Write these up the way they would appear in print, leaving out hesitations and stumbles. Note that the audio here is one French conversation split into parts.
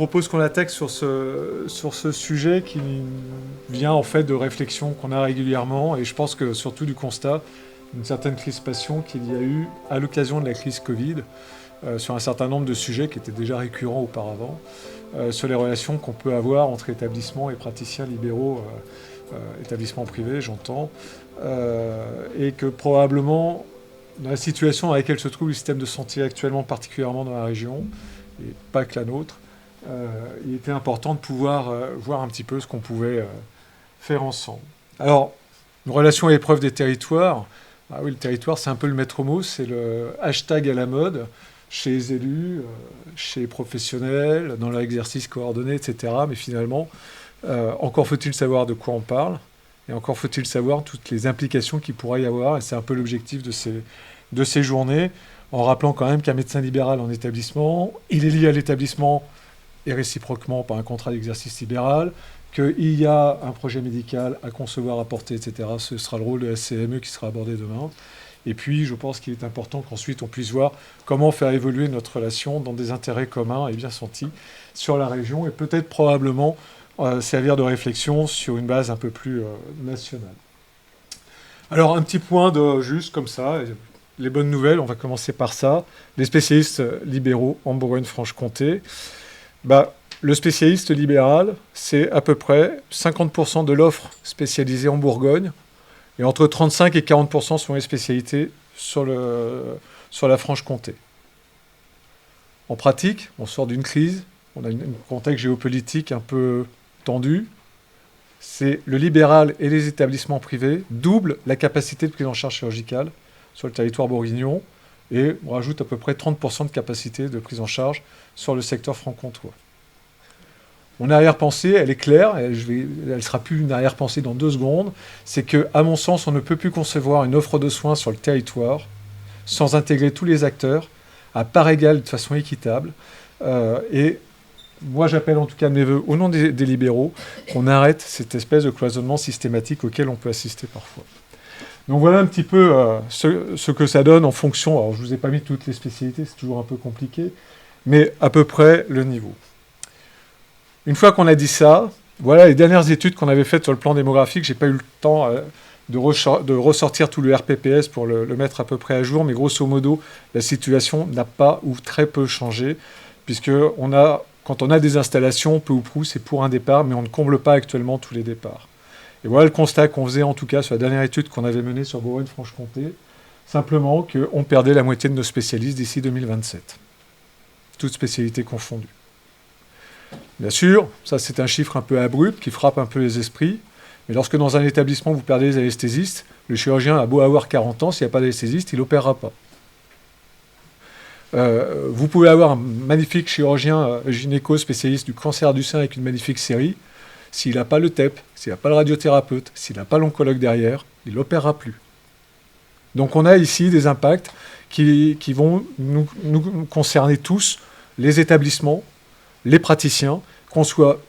propose qu'on attaque sur ce sujet qui vient en fait de réflexions qu'on a régulièrement et je pense que surtout du constat d'une certaine crispation qu'il y a eu à l'occasion de la crise Covid sur un certain nombre de sujets qui étaient déjà récurrents auparavant, sur les relations qu'on peut avoir entre établissements et praticiens libéraux, établissements privés j'entends, et que probablement dans la situation dans laquelle se trouve le système de santé actuellement, particulièrement dans la région, et pas que la nôtre, il était important de pouvoir voir un petit peu ce qu'on pouvait faire ensemble. Alors, une relation à l'épreuve des territoires. Ah oui, le territoire, c'est un peu le maître mot, c'est le hashtag à la mode chez les élus, chez les professionnels, dans leur exercice coordonné, etc. Mais finalement, encore faut-il savoir de quoi on parle, et encore faut-il savoir toutes les implications qu'il pourrait y avoir, et c'est un peu l'objectif de ces journées, en rappelant quand même qu'un médecin libéral en établissement, il est lié à l'établissement et réciproquement par un contrat d'exercice libéral, qu'il y a un projet médical à concevoir, à porter, etc. Ce sera le rôle de la CME qui sera abordé demain. Et puis, je pense qu'il est important qu'ensuite on puisse voir comment faire évoluer notre relation dans des intérêts communs et bien sentis sur la région, et peut-être probablement servir de réflexion sur une base un peu plus nationale. Alors, un petit point juste comme ça, les bonnes nouvelles, on va commencer par ça. Les spécialistes libéraux en Bourgogne-Franche-Comté, le spécialiste libéral, c'est à peu près 50% de l'offre spécialisée en Bourgogne, et entre 35 et 40% sont les spécialités sur la Franche-Comté. En pratique, on sort d'une crise, on a un contexte géopolitique un peu tendu. C'est le libéral et les établissements privés doublent la capacité de prise en charge chirurgicale sur le territoire bourguignon, et on rajoute à peu près 30% de capacité de prise en charge sur le secteur franc-comtois. Mon arrière-pensée, elle est claire, elle ne sera plus une arrière-pensée dans 2 secondes, c'est qu'à mon sens, on ne peut plus concevoir une offre de soins sur le territoire sans intégrer tous les acteurs à part égale de façon équitable. Et moi, j'appelle en tout cas de mes voeux, au nom des libéraux, qu'on arrête cette espèce de cloisonnement systématique auquel on peut assister parfois. Donc voilà un petit peu ce que ça donne en fonction. Alors, je ne vous ai pas mis toutes les spécialités, c'est toujours un peu compliqué, mais à peu près le niveau. Une fois qu'on a dit ça, voilà les dernières études qu'on avait faites sur le plan démographique. Je n'ai pas eu le temps de ressortir tout le RPPS pour le mettre à peu près à jour, mais grosso modo, la situation n'a pas ou très peu changé, puisque quand on a des installations, peu ou prou, c'est pour un départ, mais on ne comble pas actuellement tous les départs. Et voilà le constat qu'on faisait en tout cas sur la dernière étude qu'on avait menée sur Bourgogne-Franche-Comté, simplement qu'on perdait la moitié de nos spécialistes d'ici 2027, toutes spécialités confondues. Bien sûr, ça c'est un chiffre un peu abrupt qui frappe un peu les esprits, mais lorsque dans un établissement vous perdez les anesthésistes, le chirurgien a beau avoir 40 ans, s'il n'y a pas d'anesthésiste, il n'opérera pas. Vous pouvez avoir un magnifique chirurgien gynéco spécialiste du cancer du sein avec une magnifique série, s'il n'a pas le TEP, s'il n'a pas le radiothérapeute, s'il n'a pas l'oncologue derrière, il n'opérera plus. Donc on a ici des impacts qui vont nous concerner tous, les établissements, les praticiens, qu'on soit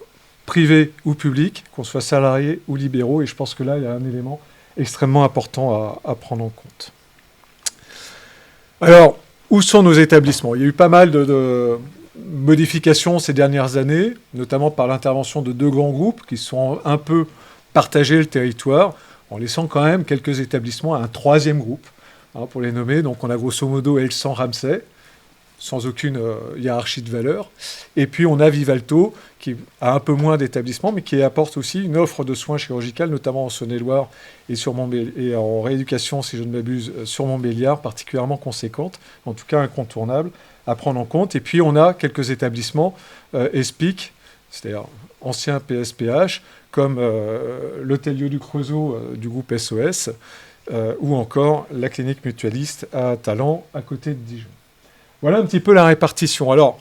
privés ou publics, qu'on soit salariés ou libéraux, et je pense que là, il y a un élément extrêmement important à prendre en compte. Alors, où sont nos établissements ? Il y a eu pas mal de modifications ces dernières années, notamment par l'intervention de 2 grands groupes qui sont un peu partagés le territoire, en laissant quand même quelques établissements à un 3e groupe, pour les nommer. Donc on a grosso modo Elsan Ramsay, sans aucune hiérarchie de valeur. Et puis on a Vivalto, qui a un peu moins d'établissements, mais qui apporte aussi une offre de soins chirurgicales, notamment en Saône-et-Loire et en rééducation, si je ne m'abuse, sur Montbéliard, particulièrement conséquente, en tout cas incontournable, à prendre en compte. Et puis on a quelques établissements ESPIC, c'est-à-dire anciens PSPH, comme l'Hôtel du Creusot du groupe SOS, ou encore la clinique mutualiste à Talent, à côté de Dijon. Voilà un petit peu la répartition. Alors,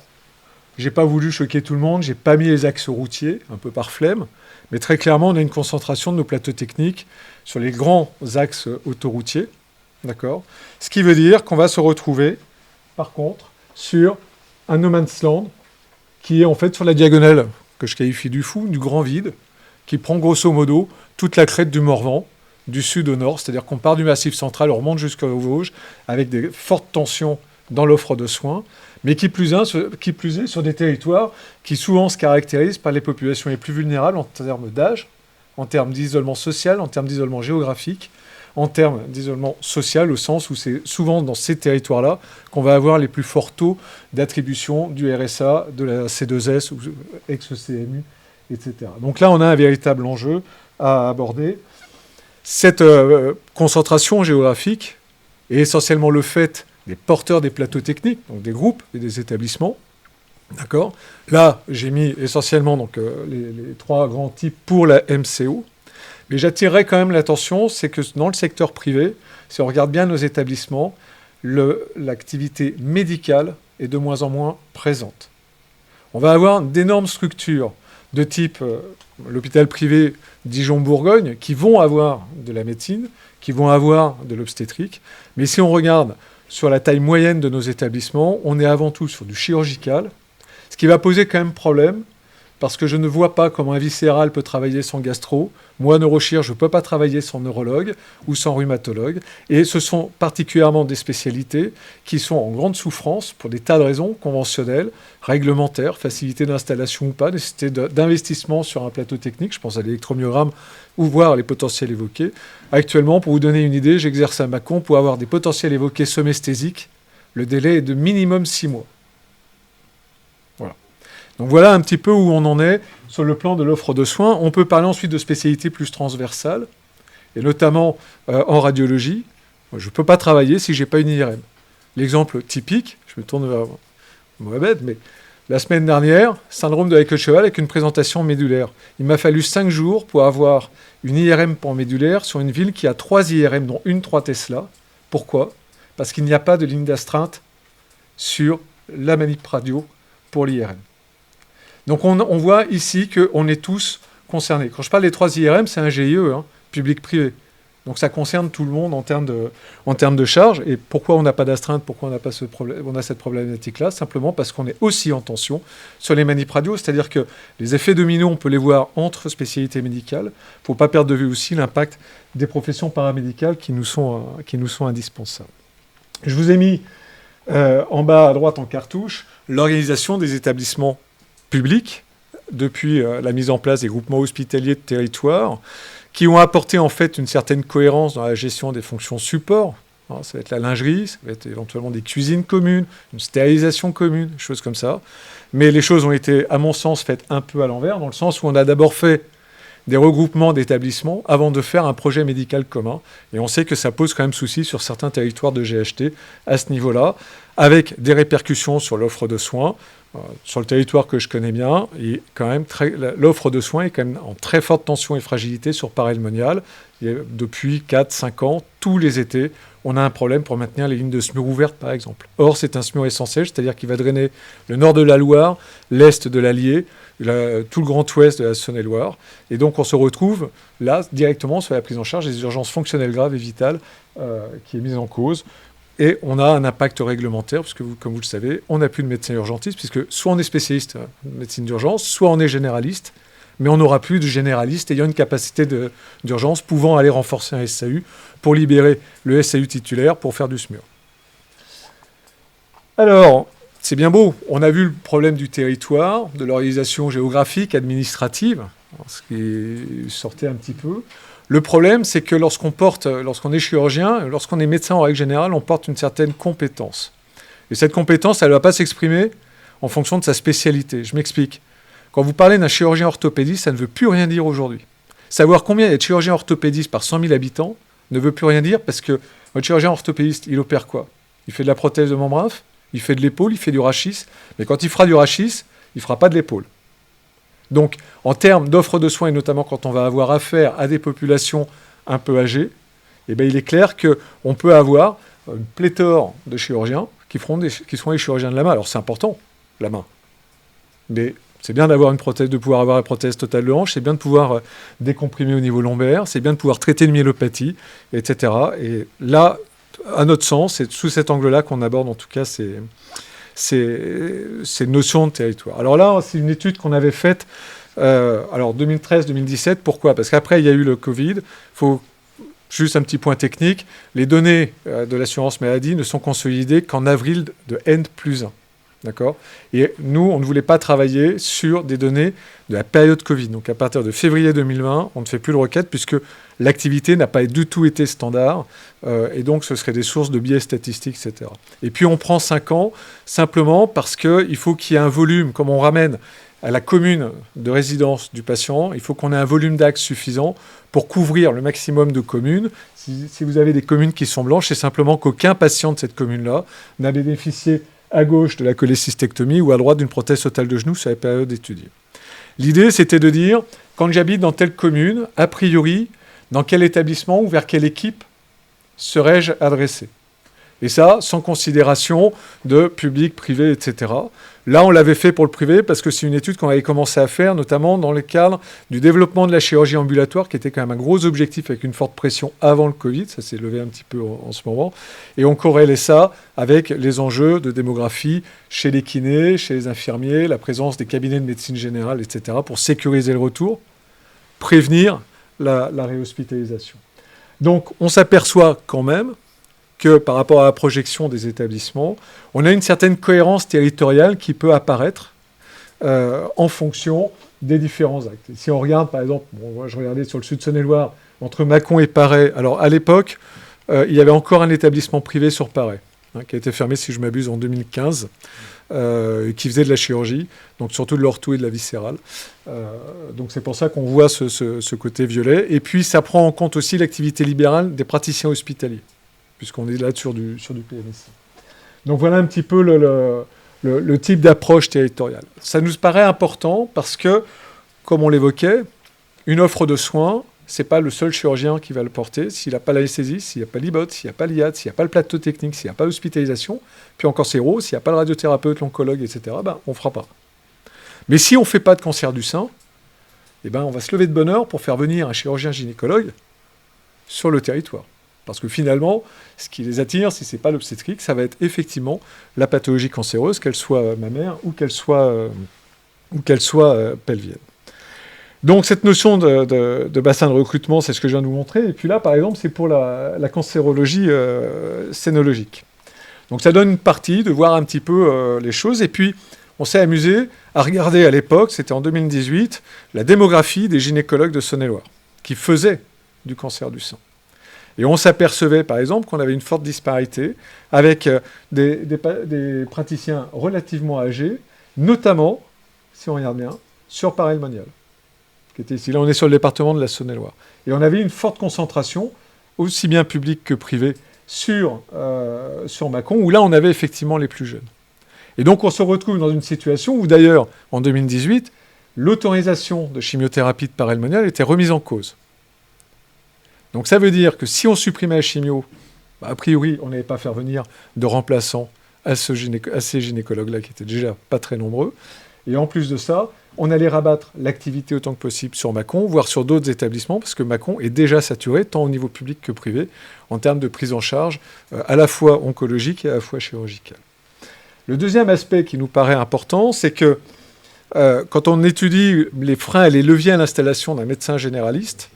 je n'ai pas voulu choquer tout le monde, je n'ai pas mis les axes routiers, un peu par flemme, mais très clairement, on a une concentration de nos plateaux techniques sur les grands axes autoroutiers, d'accord ? Ce qui veut dire qu'on va se retrouver, par contre, sur un no man's land qui est en fait sur la diagonale, que je qualifie du fou, du grand vide, qui prend grosso modo toute la crête du Morvan, du sud au nord, c'est-à-dire qu'on part du Massif central, on remonte jusqu'aux Vosges, avec des fortes tensions dans l'offre de soins, mais qui plus est sur des territoires qui souvent se caractérisent par les populations les plus vulnérables en termes d'âge, en termes d'isolement social, en termes d'isolement géographique, en termes d'isolement social, au sens où c'est souvent dans ces territoires-là qu'on va avoir les plus forts taux d'attribution du RSA, de la C2S ou ex-CMU, etc. Donc là, on a un véritable enjeu à aborder. Cette concentration géographique est essentiellement le fait des porteurs des plateaux techniques, donc des groupes et des établissements. D'accord ? Là, j'ai mis essentiellement donc, les trois grands types pour la MCO. Mais j'attirerai quand même l'attention, c'est que dans le secteur privé, si on regarde bien nos établissements, l'activité médicale est de moins en moins présente. On va avoir d'énormes structures de type l'hôpital privé Dijon-Bourgogne qui vont avoir de la médecine, qui vont avoir de l'obstétrique. Mais si on regarde sur la taille moyenne de nos établissements, on est avant tout sur du chirurgical, ce qui va poser quand même problème, parce que je ne vois pas comment un viscéral peut travailler sans gastro. Moi, neurochirurgien, je ne peux pas travailler sans neurologue ou sans rhumatologue. Et ce sont particulièrement des spécialités qui sont en grande souffrance pour des tas de raisons conventionnelles, réglementaires, facilité d'installation ou pas, nécessité d'investissement sur un plateau technique. Je pense à l'électromyogramme ou voir les potentiels évoqués. Actuellement, pour vous donner une idée, j'exerce à Mâcon pour avoir des potentiels évoqués somesthésiques. Le délai est de minimum 6 mois. Donc voilà un petit peu où on en est sur le plan de l'offre de soins. On peut parler ensuite de spécialités plus transversales, et notamment en radiologie. Je ne peux pas travailler si je n'ai pas une IRM. L'exemple typique, je me tourne vers Mohamed, mais la semaine dernière, syndrome de la queue de cheval avec une présentation médulaire. Il m'a fallu 5 jours pour avoir une IRM pour médulaire sur une ville qui a 3 IRM, dont une 3 Tesla. Pourquoi ? Parce qu'il n'y a pas de ligne d'astreinte sur la manip radio pour l'IRM. Donc on voit ici qu'on est tous concernés. Quand je parle des 3 IRM, c'est un GIE, public-privé. Donc ça concerne tout le monde en termes de charges. Et pourquoi on n'a pas d'astreinte, pourquoi on n'a pas on a cette problématique-là ? Simplement parce qu'on est aussi en tension sur les manip radio, c'est-à-dire que les effets dominos, on peut les voir entre spécialités médicales. Il ne faut pas perdre de vue aussi l'impact des professions paramédicales qui nous sont indispensables. Je vous ai mis en bas à droite en cartouche l'organisation des établissements publics depuis la mise en place des groupements hospitaliers de territoire qui ont apporté en fait une certaine cohérence dans la gestion des fonctions support. Alors, ça va être la lingerie, ça va être éventuellement des cuisines communes, une stérilisation commune, des choses comme ça. Mais les choses ont été, à mon sens, faites un peu à l'envers, dans le sens où on a d'abord fait des regroupements d'établissements avant de faire un projet médical commun. Et on sait que ça pose quand même souci sur certains territoires de GHT à ce niveau-là, avec des répercussions sur l'offre de soins. Sur le territoire que je connais bien, l'offre de soins est quand même en très forte tension et fragilité sur Paray-le-Monial. Depuis 4-5 ans, tous les étés, on a un problème pour maintenir les lignes de SMUR ouvertes, par exemple. Or, c'est un SMUR essentiel, c'est-à-dire qu'il va drainer le nord de la Loire, l'est de l'Allier, tout le grand ouest de la Saône-et-Loire. Et donc, on se retrouve là, directement sur la prise en charge des urgences fonctionnelles graves et vitales qui est mise en cause. Et on a un impact réglementaire, parce que, comme vous le savez, on n'a plus de médecin urgentiste, puisque soit on est spécialiste en médecine d'urgence, soit on est généraliste, mais on n'aura plus de généraliste ayant une capacité d'urgence pouvant aller renforcer un SAU pour libérer le SAU titulaire pour faire du SMUR. Alors, c'est bien beau, on a vu le problème du territoire, de l'organisation géographique, administrative, ce qui sortait un petit peu. Le problème, c'est que lorsqu'on est chirurgien, lorsqu'on est médecin en règle générale, on porte une certaine compétence. Et cette compétence, elle ne va pas s'exprimer en fonction de sa spécialité. Je m'explique. Quand vous parlez d'un chirurgien orthopédiste, ça ne veut plus rien dire aujourd'hui. Savoir combien il y a de chirurgiens orthopédistes par 100 000 habitants ne veut plus rien dire parce que votre chirurgien orthopédiste, il opère quoi ? Il fait de la prothèse de membrane, il fait de l'épaule, il fait du rachis. Mais quand il fera du rachis, il ne fera pas de l'épaule. Donc, en termes d'offre de soins, et notamment quand on va avoir affaire à des populations un peu âgées, il est clair qu'on peut avoir une pléthore de chirurgiens qui seront les chirurgiens de la main. Alors, c'est important, la main. Mais c'est bien d'avoir une prothèse, de pouvoir avoir une prothèse totale de hanche, c'est bien de pouvoir décomprimer au niveau lombaire, c'est bien de pouvoir traiter une myélopathie, etc. Et là, à notre sens, c'est sous cet angle-là qu'on aborde en tout cas ces notions de territoire. Alors là, c'est une étude qu'on avait faite, 2013-2017. Pourquoi ? Parce qu'après, il y a eu le Covid. Il faut Juste un petit point technique, les données de l'assurance maladie ne sont consolidées qu'en avril de N+1. D'accord ? Et nous, on ne voulait pas travailler sur des données de la période Covid. Donc à partir de février 2020, on ne fait plus de requête puisque l'activité n'a pas du tout été standard. Et donc ce serait des sources de biais statistiques, etc. Et puis on prend 5 ans simplement parce qu'il faut qu'il y ait un volume, comme on ramène à la commune de résidence du patient, il faut qu'on ait un volume d'actes suffisant pour couvrir le maximum de communes. Si vous avez des communes qui sont blanches, c'est simplement qu'aucun patient de cette commune-là n'a bénéficié à gauche de la cholécystectomie ou à droite d'une prothèse totale de genou sur la période étudiée. L'idée, c'était de dire, quand j'habite dans telle commune, a priori, dans quel établissement ou vers quelle équipe serais-je adressé ? Et ça, sans considération de public, privé, etc. Là, on l'avait fait pour le privé parce que c'est une étude qu'on avait commencé à faire, notamment dans le cadre du développement de la chirurgie ambulatoire, qui était quand même un gros objectif avec une forte pression avant le Covid. Ça s'est levé un petit peu en ce moment. Et on corrélait ça avec les enjeux de démographie chez les kinés, chez les infirmiers, la présence des cabinets de médecine générale, etc., pour sécuriser le retour, prévenir la réhospitalisation. Donc, on s'aperçoit quand même que par rapport à la projection des établissements, on a une certaine cohérence territoriale qui peut apparaître en fonction des différents actes. Et si on regarde, par exemple, moi je regardais sur le sud de Saône-et-Loire, entre Mâcon et Paray, alors à l'époque, il y avait encore un établissement privé sur Paray, qui a été fermé, si je ne m'abuse, en 2015, qui faisait de la chirurgie, donc surtout de l'ortho et de la viscérale. Donc c'est pour ça qu'on voit ce côté violet. Et puis ça prend en compte aussi l'activité libérale des praticiens hospitaliers, puisqu'on est là sur du PMSI. Donc voilà un petit peu le type d'approche territoriale. Ça nous paraît important parce que, comme on l'évoquait, une offre de soins, ce n'est pas le seul chirurgien qui va le porter. S'il n'a pas l'anesthésie, s'il n'y a pas l'IBOT, s'il n'y a pas l'IAT, s'il n'y a pas le plateau technique, s'il n'y a pas l'hospitalisation, puis encore CERO, s'il n'y a pas le radiothérapeute, l'oncologue, etc., on ne fera pas. Mais si on ne fait pas de cancer du sein, on va se lever de bonne heure pour faire venir un chirurgien gynécologue sur le territoire. Parce que finalement, ce qui les attire, si ce n'est pas l'obstétrique, ça va être effectivement la pathologie cancéreuse, qu'elle soit mammaire ou qu'elle soit pelvienne. Donc cette notion de bassin de recrutement, c'est ce que je viens de vous montrer. Et puis là, par exemple, c'est pour la cancérologie scénologique. Donc ça donne une partie de voir un petit peu les choses. Et puis, on s'est amusé à regarder à l'époque, c'était en 2018, la démographie des gynécologues de Saône-et-Loire, qui faisaient du cancer du sein. Et on s'apercevait, par exemple, qu'on avait une forte disparité avec des praticiens relativement âgés, notamment, si on regarde bien, sur Paray-le-Monial, qui était ici. Là, on est sur le département de la Saône-et-Loire. Et on avait une forte concentration, aussi bien publique que privée, sur Mâcon, où là, on avait effectivement les plus jeunes. Et donc, on se retrouve dans une situation où, d'ailleurs, en 2018, l'autorisation de chimiothérapie de Paray-le-Monial était remise en cause. Donc ça veut dire que si on supprimait la chimio, a priori, on n'allait pas faire venir de remplaçants à ces gynécologues-là, qui étaient déjà pas très nombreux. Et en plus de ça, on allait rabattre l'activité autant que possible sur Mâcon, voire sur d'autres établissements, parce que Mâcon est déjà saturé, tant au niveau public que privé, en termes de prise en charge à la fois oncologique et à la fois chirurgicale. Le deuxième aspect qui nous paraît important, c'est que quand on étudie les freins et les leviers à l'installation d'un médecin généraliste,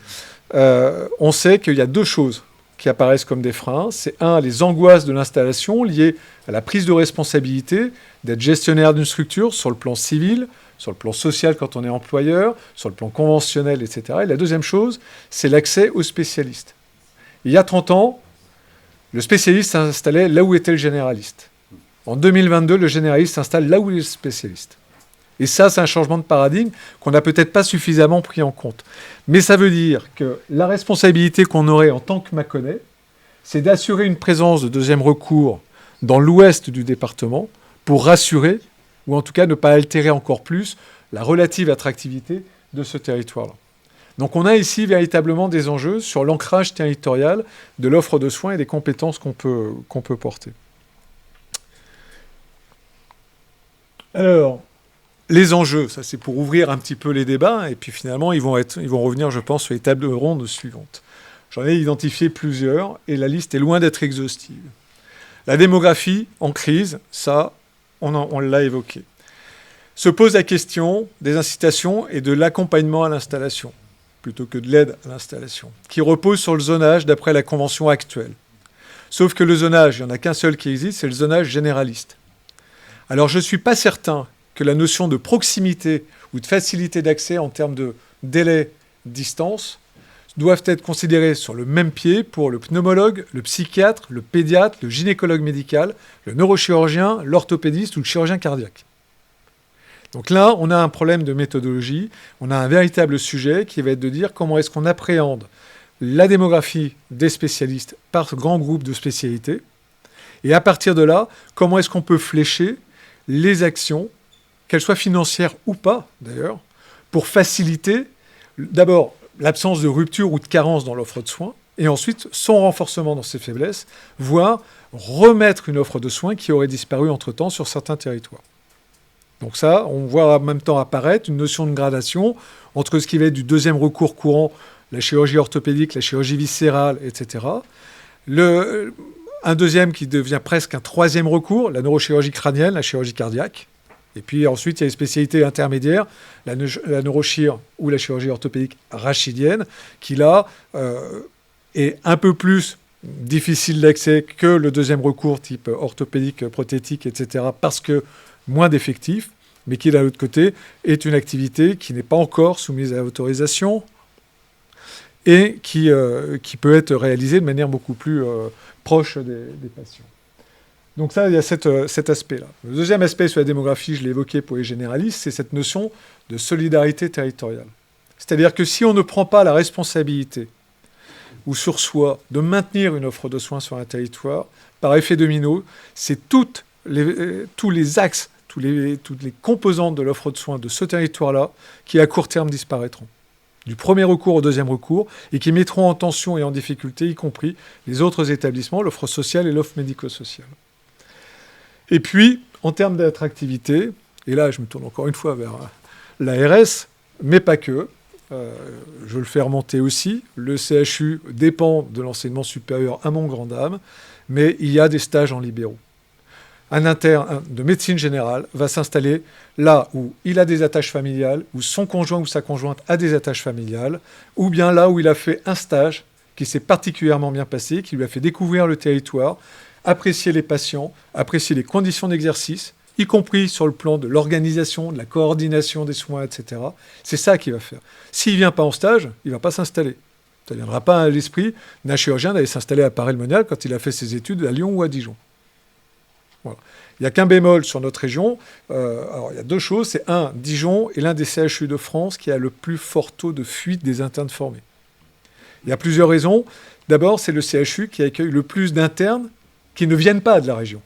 on sait qu'il y a deux choses qui apparaissent comme des freins. C'est les angoisses de l'installation liées à la prise de responsabilité d'être gestionnaire d'une structure sur le plan civil, sur le plan social quand on est employeur, sur le plan conventionnel, etc. Et la deuxième chose, c'est l'accès aux spécialistes. Il y a 30 ans, le spécialiste s'installait là où était le généraliste. En 2022, le généraliste s'installe là où est le spécialiste. Et ça, c'est un changement de paradigme qu'on n'a peut-être pas suffisamment pris en compte. Mais ça veut dire que la responsabilité qu'on aurait en tant que Mâconnais, c'est d'assurer une présence de deuxième recours dans l'ouest du département pour rassurer, ou en tout cas ne pas altérer encore plus, la relative attractivité de ce territoire-là. Donc on a ici véritablement des enjeux sur l'ancrage territorial de l'offre de soins et des compétences qu'on peut porter. Alors, les enjeux, ça c'est pour ouvrir un petit peu les débats, et puis finalement ils vont revenir, je pense, sur les tables rondes suivantes. J'en ai identifié plusieurs, et la liste est loin d'être exhaustive. La démographie en crise, ça, on l'a évoqué. Se pose la question des incitations et de l'accompagnement à l'installation. plutôt que de l'aide à l'installation, qui repose sur le zonage d'après la convention actuelle. Sauf que le zonage, il n'y en a qu'un seul qui existe, c'est le zonage généraliste. Alors je ne suis pas certain que la notion de proximité ou de facilité d'accès en termes de délai, distance, doivent être considérées sur le même pied pour le pneumologue, le psychiatre, le pédiatre, le gynécologue médical, le neurochirurgien, l'orthopédiste ou le chirurgien cardiaque. Donc là, on a un problème de méthodologie, on a un véritable sujet qui va être de dire comment est-ce qu'on appréhende la démographie des spécialistes par grand groupe de spécialités, et à partir de là, comment est-ce qu'on peut flécher les actions, qu'elles soient financières ou pas d'ailleurs, pour faciliter d'abord l'absence de rupture ou de carence dans l'offre de soins, et ensuite son renforcement dans ses faiblesses, voire remettre une offre de soins qui aurait disparu entre-temps sur certains territoires. Donc ça, on voit en même temps apparaître une notion de gradation entre ce qui va être du deuxième recours courant, la chirurgie orthopédique, la chirurgie viscérale, etc. Un deuxième qui devient presque un troisième recours, la neurochirurgie crânienne, la chirurgie cardiaque. Et puis ensuite, il y a les spécialités intermédiaires, la neurochir ou la chirurgie orthopédique rachidienne, qui là est un peu plus difficile d'accès que le deuxième recours type orthopédique, prothétique, etc., parce que moins d'effectifs, mais qui, d'un autre côté, est une activité qui n'est pas encore soumise à autorisation et qui peut être réalisée de manière beaucoup plus proche des patients. Donc ça, il y a cet aspect-là. Le deuxième aspect sur la démographie, je l'ai évoqué pour les généralistes, c'est cette notion de solidarité territoriale. C'est-à-dire que si on ne prend pas la responsabilité ou sur soi de maintenir une offre de soins sur un territoire, par effet domino, c'est tous les axes, toutes les composantes de l'offre de soins de ce territoire-là qui, à court terme, disparaîtront. Du premier recours au deuxième recours, et qui mettront en tension et en difficulté, y compris les autres établissements, l'offre sociale et l'offre médico-sociale. Et puis, en termes d'attractivité, et là je me tourne encore une fois vers l'ARS, mais pas que, je le fais remonter aussi, le CHU dépend de l'enseignement supérieur à mon grand dame, mais il y a des stages en libéraux. Un interne de médecine générale va s'installer là où il a des attaches familiales, où son conjoint ou sa conjointe a des attaches familiales, ou bien là où il a fait un stage qui s'est particulièrement bien passé, qui lui a fait découvrir le territoire, apprécier les patients, apprécier les conditions d'exercice, y compris sur le plan de l'organisation, de la coordination des soins, etc. C'est ça qu'il va faire. S'il ne vient pas en stage, il ne va pas s'installer. Ça ne viendra pas à l'esprit d'un chirurgien d'aller s'installer à Paray-le-Monial quand il a fait ses études à Lyon ou à Dijon. Voilà. Il n'y a qu'un bémol sur notre région. Alors, il y a deux choses. C'est Dijon est l'un des CHU de France qui a le plus fort taux de fuite des internes formés. Il y a plusieurs raisons. D'abord, c'est le CHU qui accueille le plus d'internes qui ne viennent pas de la région.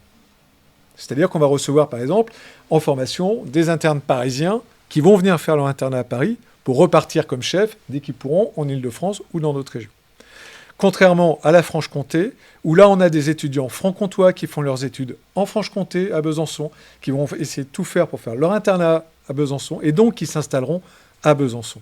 C'est-à-dire qu'on va recevoir, par exemple, en formation, des internes parisiens qui vont venir faire leur internat à Paris pour repartir comme chef dès qu'ils pourront en Île-de-France ou dans d'autres régions. Contrairement à la Franche-Comté, où là on a des étudiants franc-comtois qui font leurs études en Franche-Comté, à Besançon, qui vont essayer de tout faire pour faire leur internat à Besançon, et donc qui s'installeront à Besançon.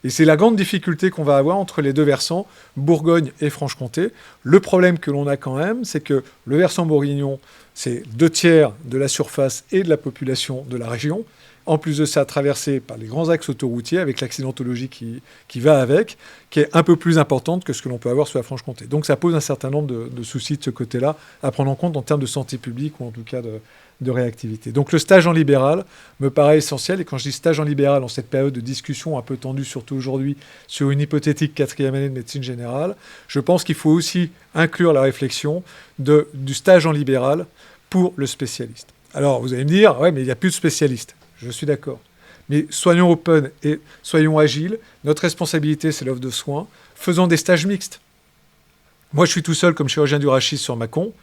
Et c'est la grande difficulté qu'on va avoir entre les deux versants, Bourgogne et Franche-Comté. Le problème que l'on a quand même, c'est que le versant bourguignon, c'est 2/3 de la surface et de la population de la région. En plus de ça, traversé par les grands axes autoroutiers, avec l'accidentologie qui va avec, qui est un peu plus importante que ce que l'on peut avoir sur la Franche-Comté. Donc ça pose un certain nombre de soucis de ce côté-là, à prendre en compte en termes de santé publique ou en tout cas de réactivité. Donc le stage en libéral me paraît essentiel, et quand je dis stage en libéral, en cette période de discussion un peu tendue, surtout aujourd'hui, sur une hypothétique 4e année de médecine générale, je pense qu'il faut aussi inclure la réflexion du stage en libéral pour le spécialiste. Alors vous allez me dire, ouais, mais il n'y a plus de spécialistes. Je suis d'accord. Mais soyons open et soyons agiles. Notre responsabilité, c'est l'offre de soins. Faisons des stages mixtes. Moi, je suis tout seul comme chirurgien du rachis sur Mâcon.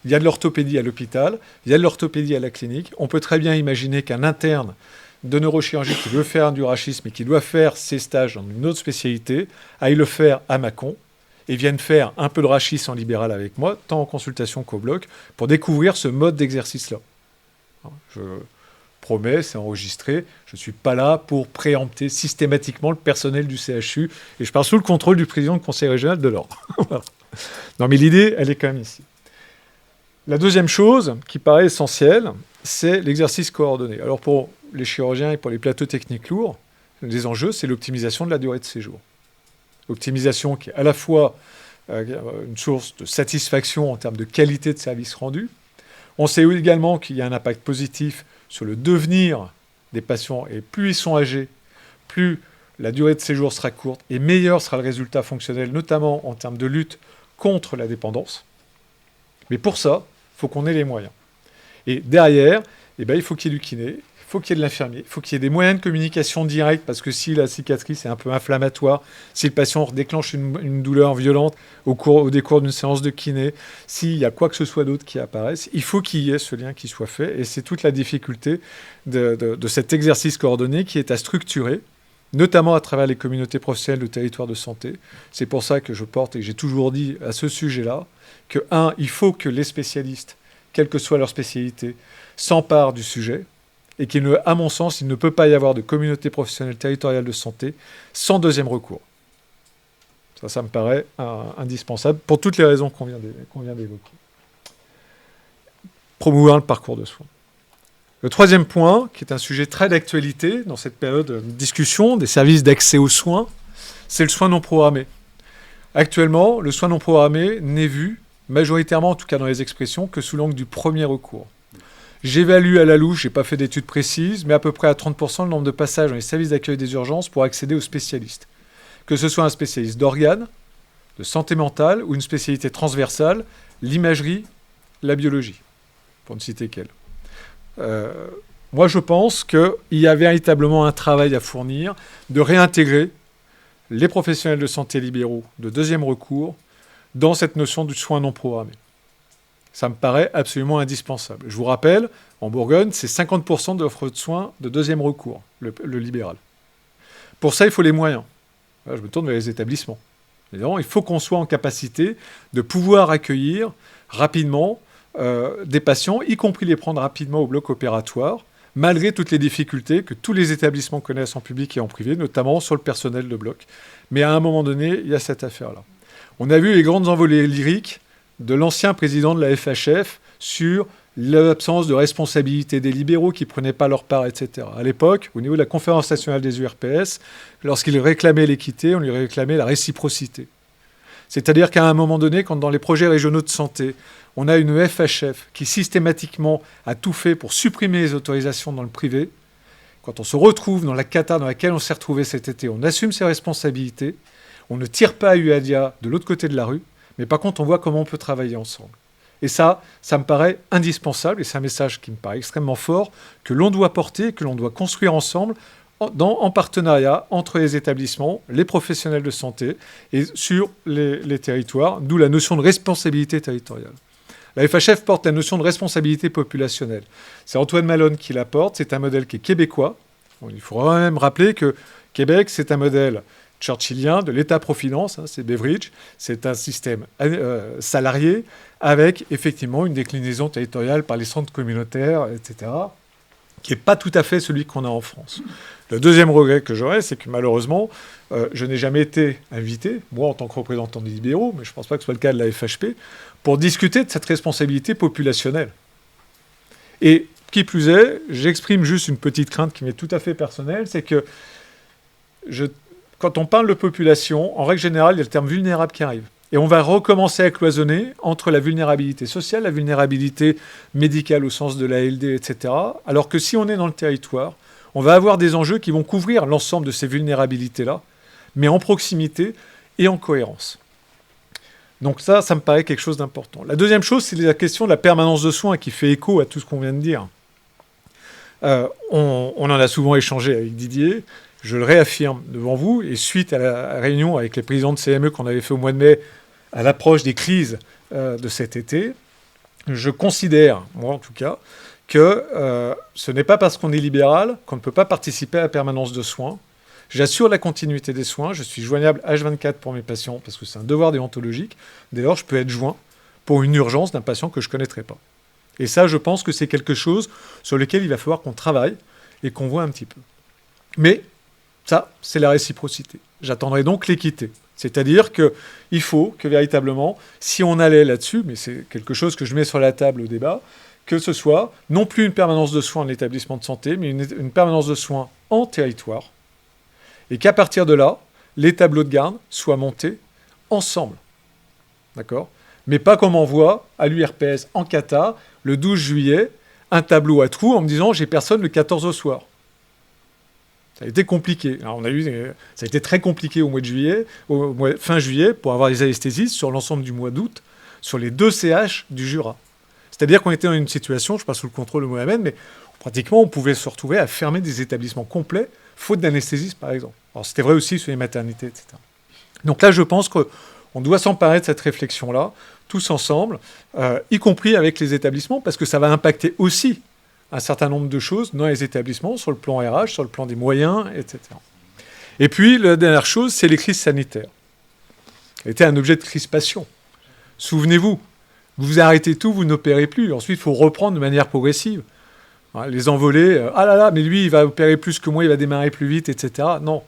Il y a de l'orthopédie à l'hôpital. Il y a de l'orthopédie à la clinique. On peut très bien imaginer qu'un interne de neurochirurgie qui veut faire du rachis, mais qui doit faire ses stages dans une autre spécialité, aille le faire à Mâcon et vienne faire un peu de rachis en libéral avec moi, tant en consultation qu'au bloc, pour découvrir ce mode d'exercice-là. Je promets, c'est enregistré. Je ne suis pas là pour préempter systématiquement le personnel du CHU, et je parle sous le contrôle du président du conseil régional de l'ordre. Voilà. Non, mais l'idée, elle est quand même ici. La deuxième chose qui paraît essentielle, c'est l'exercice coordonné. Alors pour les chirurgiens et pour les plateaux techniques lourds, les enjeux, c'est l'optimisation de la durée de séjour. Optimisation qui est à la fois une source de satisfaction en termes de qualité de service rendu. On sait également qu'il y a un impact positif sur le devenir des patients, et plus ils sont âgés, plus la durée de séjour sera courte et meilleur sera le résultat fonctionnel, notamment en termes de lutte contre la dépendance. Mais pour ça, il faut qu'on ait les moyens. Et derrière, il faut qu'il y ait du kiné, il faut qu'il y ait de l'infirmier, il faut qu'il y ait des moyens de communication directs, parce que si la cicatrice est un peu inflammatoire, si le patient déclenche une douleur violente au décours d'une séance de kiné, s'il y a quoi que ce soit d'autre qui apparaisse, il faut qu'il y ait ce lien qui soit fait. Et c'est toute la difficulté de cet exercice coordonné qui est à structurer, notamment à travers les communautés professionnelles de territoire de santé. C'est pour ça que je porte, et que j'ai toujours dit à ce sujet-là, que, il faut que les spécialistes, quelle que soit leur spécialité, s'emparent du sujet, et à mon sens, il ne peut pas y avoir de communauté professionnelle territoriale de santé sans deuxième recours. Ça me paraît indispensable, pour toutes les raisons qu'on vient d'évoquer. Promouvoir le parcours de soins. Le troisième point, qui est un sujet très d'actualité dans cette période de discussion des services d'accès aux soins, c'est le soin non programmé. Actuellement, le soin non programmé n'est vu, majoritairement en tout cas dans les expressions, que sous l'angle du premier recours. J'évalue à la louche, je n'ai pas fait d'études précises, mais à peu près à 30% le nombre de passages dans les services d'accueil des urgences pour accéder aux spécialistes. Que ce soit un spécialiste d'organes, de santé mentale ou une spécialité transversale, l'imagerie, la biologie, pour ne citer qu'elle. Moi, je pense qu'il y a véritablement un travail à fournir de réintégrer les professionnels de santé libéraux de deuxième recours dans cette notion du soin non programmé. Ça me paraît absolument indispensable. Je vous rappelle, en Bourgogne, c'est 50% de l'offre de soins de deuxième recours, le libéral. Pour ça, il faut les moyens. Là, je me tourne vers les établissements. Évidemment, il faut qu'on soit en capacité de pouvoir accueillir rapidement des patients, y compris les prendre rapidement au bloc opératoire, malgré toutes les difficultés que tous les établissements connaissent en public et en privé, notamment sur le personnel de bloc. Mais à un moment donné, il y a cette affaire-là. On a vu les grandes envolées lyriques de l'ancien président de la FHF sur l'absence de responsabilité des libéraux qui ne prenaient pas leur part, etc. À l'époque, au niveau de la conférence nationale des URPS, lorsqu'il réclamait l'équité, on lui réclamait la réciprocité. C'est-à-dire qu'à un moment donné, quand dans les projets régionaux de santé, on a une FHF qui systématiquement a tout fait pour supprimer les autorisations dans le privé, quand on se retrouve dans la cata dans laquelle on s'est retrouvé cet été, on assume ses responsabilités, on ne tire pas à Uadia de l'autre côté de la rue, mais par contre, on voit comment on peut travailler ensemble. Et ça me paraît indispensable, et c'est un message qui me paraît extrêmement fort, que l'on doit porter, que l'on doit construire ensemble, en partenariat entre les établissements, les professionnels de santé, et sur les territoires, d'où la notion de responsabilité territoriale. La FHF porte la notion de responsabilité populationnelle. C'est Antoine Malone qui la porte, c'est un modèle qui est québécois. Bon, il faut quand même rappeler que Québec, c'est un modèle churchillien de l'État-providence, c'est Beveridge, c'est un système salarié avec effectivement une déclinaison territoriale par les centres communautaires, etc., qui n'est pas tout à fait celui qu'on a en France. Le deuxième regret que j'aurais, c'est que malheureusement, je n'ai jamais été invité, moi en tant que représentant des libéraux, mais je ne pense pas que ce soit le cas de la FHP, pour discuter de cette responsabilité populationnelle. Et qui plus est, j'exprime juste une petite crainte qui m'est tout à fait personnelle, c'est que quand on parle de population, en règle générale, il y a le terme vulnérable qui arrive. Et on va recommencer à cloisonner entre la vulnérabilité sociale, la vulnérabilité médicale au sens de la LD, etc. Alors que si on est dans le territoire, on va avoir des enjeux qui vont couvrir l'ensemble de ces vulnérabilités-là, mais en proximité et en cohérence. Donc ça me paraît quelque chose d'important. La deuxième chose, c'est la question de la permanence de soins qui fait écho à tout ce qu'on vient de dire. On en a souvent échangé avec Didier. Je le réaffirme devant vous, et suite à la réunion avec les présidents de CME qu'on avait fait au mois de mai, à l'approche des crises de cet été, je considère, moi en tout cas, que ce n'est pas parce qu'on est libéral qu'on ne peut pas participer à la permanence de soins. J'assure la continuité des soins, je suis joignable H24 pour mes patients, parce que c'est un devoir déontologique. Dès lors, je peux être joint pour une urgence d'un patient que je ne connaîtrais pas. Et ça, je pense que c'est quelque chose sur lequel il va falloir qu'on travaille et qu'on voit un petit peu. Mais ça, c'est la réciprocité. J'attendrai donc l'équité. C'est-à-dire qu'il faut que véritablement, si on allait là-dessus, mais c'est quelque chose que je mets sur la table au débat, que ce soit non plus une permanence de soins en établissement de santé, mais une permanence de soins en territoire, et qu'à partir de là, les tableaux de garde soient montés ensemble. D'accord ? Mais pas comme on voit à l'URPS en Qatar, le 12 juillet, un tableau à trous en me disant « j'ai personne le 14 au soir ». Ça a été compliqué. Alors ça a été très compliqué au mois de juillet, fin juillet, pour avoir des anesthésistes sur l'ensemble du mois d'août, sur les 2 CH du Jura. C'est-à-dire qu'on était dans une situation, je ne suis pas sous le contrôle de Mohamed, mais pratiquement on pouvait se retrouver à fermer des établissements complets, faute d'anesthésistes par exemple. Alors c'était vrai aussi sur les maternités, etc. Donc là, je pense qu'on doit s'emparer de cette réflexion-là, tous ensemble, y compris avec les établissements, parce que ça va impacter aussi un certain nombre de choses dans les établissements, sur le plan RH, sur le plan des moyens, etc. Et puis, la dernière chose, c'est les crises sanitaires. Ça a été un objet de crispation. Souvenez-vous, vous arrêtez tout, vous n'opérez plus. Ensuite, il faut reprendre de manière progressive. Les envolées, ah là là, mais lui, il va opérer plus que moi, il va démarrer plus vite, etc. Non,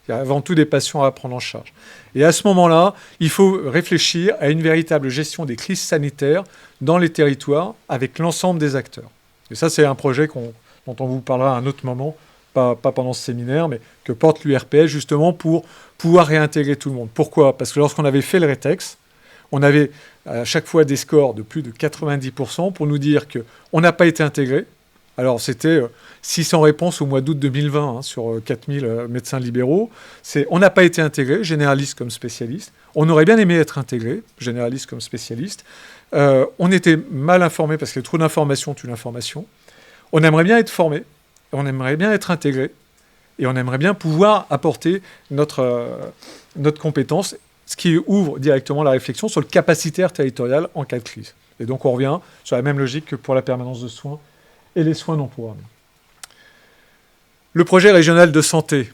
il y a avant tout des patients à prendre en charge. Et à ce moment-là, il faut réfléchir à une véritable gestion des crises sanitaires dans les territoires avec l'ensemble des acteurs. Et ça, c'est un projet dont on vous parlera à un autre moment, pas pendant ce séminaire, mais que porte l'URPS justement pour pouvoir réintégrer tout le monde. Pourquoi ? Parce que lorsqu'on avait fait le RETEX, on avait à chaque fois des scores de plus de 90% pour nous dire qu'on n'a pas été intégré. Alors, c'était 600 réponses au mois d'août 2020 sur 4000 médecins libéraux. On n'a pas été intégré, généraliste comme spécialiste. On aurait bien aimé être intégré, généraliste comme spécialiste. On était mal informé parce que trop d'informations tue l'information. On aimerait bien être formé, on aimerait bien être intégré, et on aimerait bien pouvoir apporter notre compétence, ce qui ouvre directement la réflexion sur le capacitaire territorial en cas de crise. Et donc on revient sur la même logique que pour la permanence de soins et les soins non programmés. Le projet régional de santé,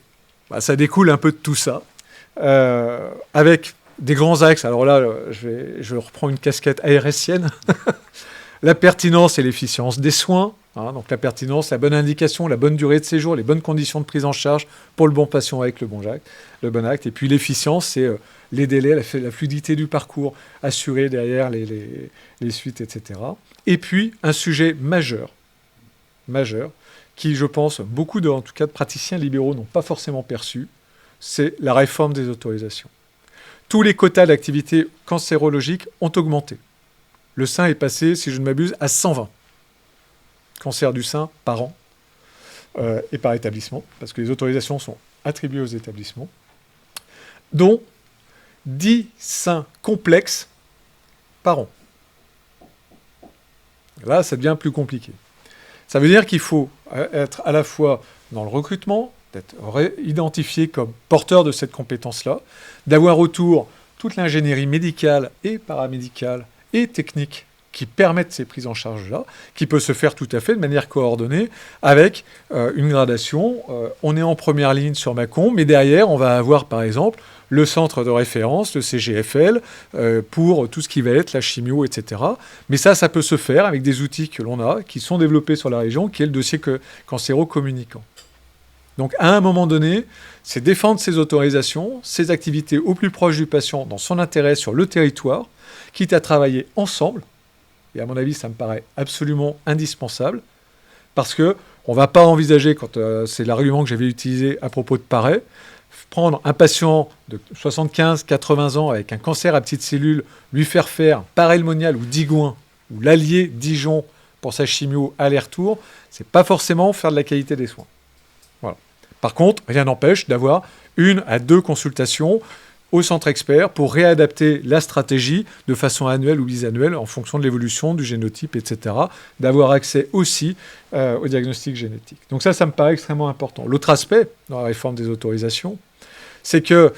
ça découle un peu de tout ça, avec des grands axes. Alors là, je reprends une casquette ARSienne. La pertinence et l'efficience des soins. Donc la pertinence, la bonne indication, la bonne durée de séjour, les bonnes conditions de prise en charge pour le bon patient avec le bon acte. Et puis l'efficience, c'est les délais, la fluidité du parcours, assurer derrière les suites, etc. Et puis un sujet majeur, qui, je pense, beaucoup en tout cas de praticiens libéraux n'ont pas forcément perçu, c'est la réforme des autorisations. Tous les quotas d'activité cancérologique ont augmenté. Le sein est passé, si je ne m'abuse, à 120 cancers du sein par an et par établissement, parce que les autorisations sont attribuées aux établissements, dont 10 seins complexes par an. Là, ça devient plus compliqué. Ça veut dire qu'il faut être à la fois dans le recrutement, d'être identifié comme porteur de cette compétence-là, d'avoir autour toute l'ingénierie médicale et paramédicale et technique qui permettent ces prises en charge-là, qui peut se faire tout à fait de manière coordonnée avec une gradation. On est en première ligne sur Mâcon, mais derrière, on va avoir par exemple le centre de référence, le CGFL, pour tout ce qui va être la chimio, etc. Mais ça peut se faire avec des outils que l'on a, qui sont développés sur la région, qui est le dossier cancéro-communicant. Donc à un moment donné, c'est défendre ces autorisations, ces activités au plus proche du patient dans son intérêt sur le territoire, quitte à travailler ensemble. Et à mon avis, ça me paraît absolument indispensable, parce qu'on ne va pas envisager, quand c'est l'argument que j'avais utilisé à propos de Paray, prendre un patient de 75-80 ans avec un cancer à petites cellules, lui faire Paray le Monial ou Digoin, ou l'Allier Dijon pour sa chimio aller-retour, c'est pas forcément faire de la qualité des soins. Voilà. Par contre, rien n'empêche d'avoir 1 à 2 consultations au centre expert pour réadapter la stratégie de façon annuelle ou bisannuelle en fonction de l'évolution du génotype, etc. D'avoir accès aussi au diagnostic génétique. Donc ça me paraît extrêmement important. L'autre aspect dans la réforme des autorisations, c'est que,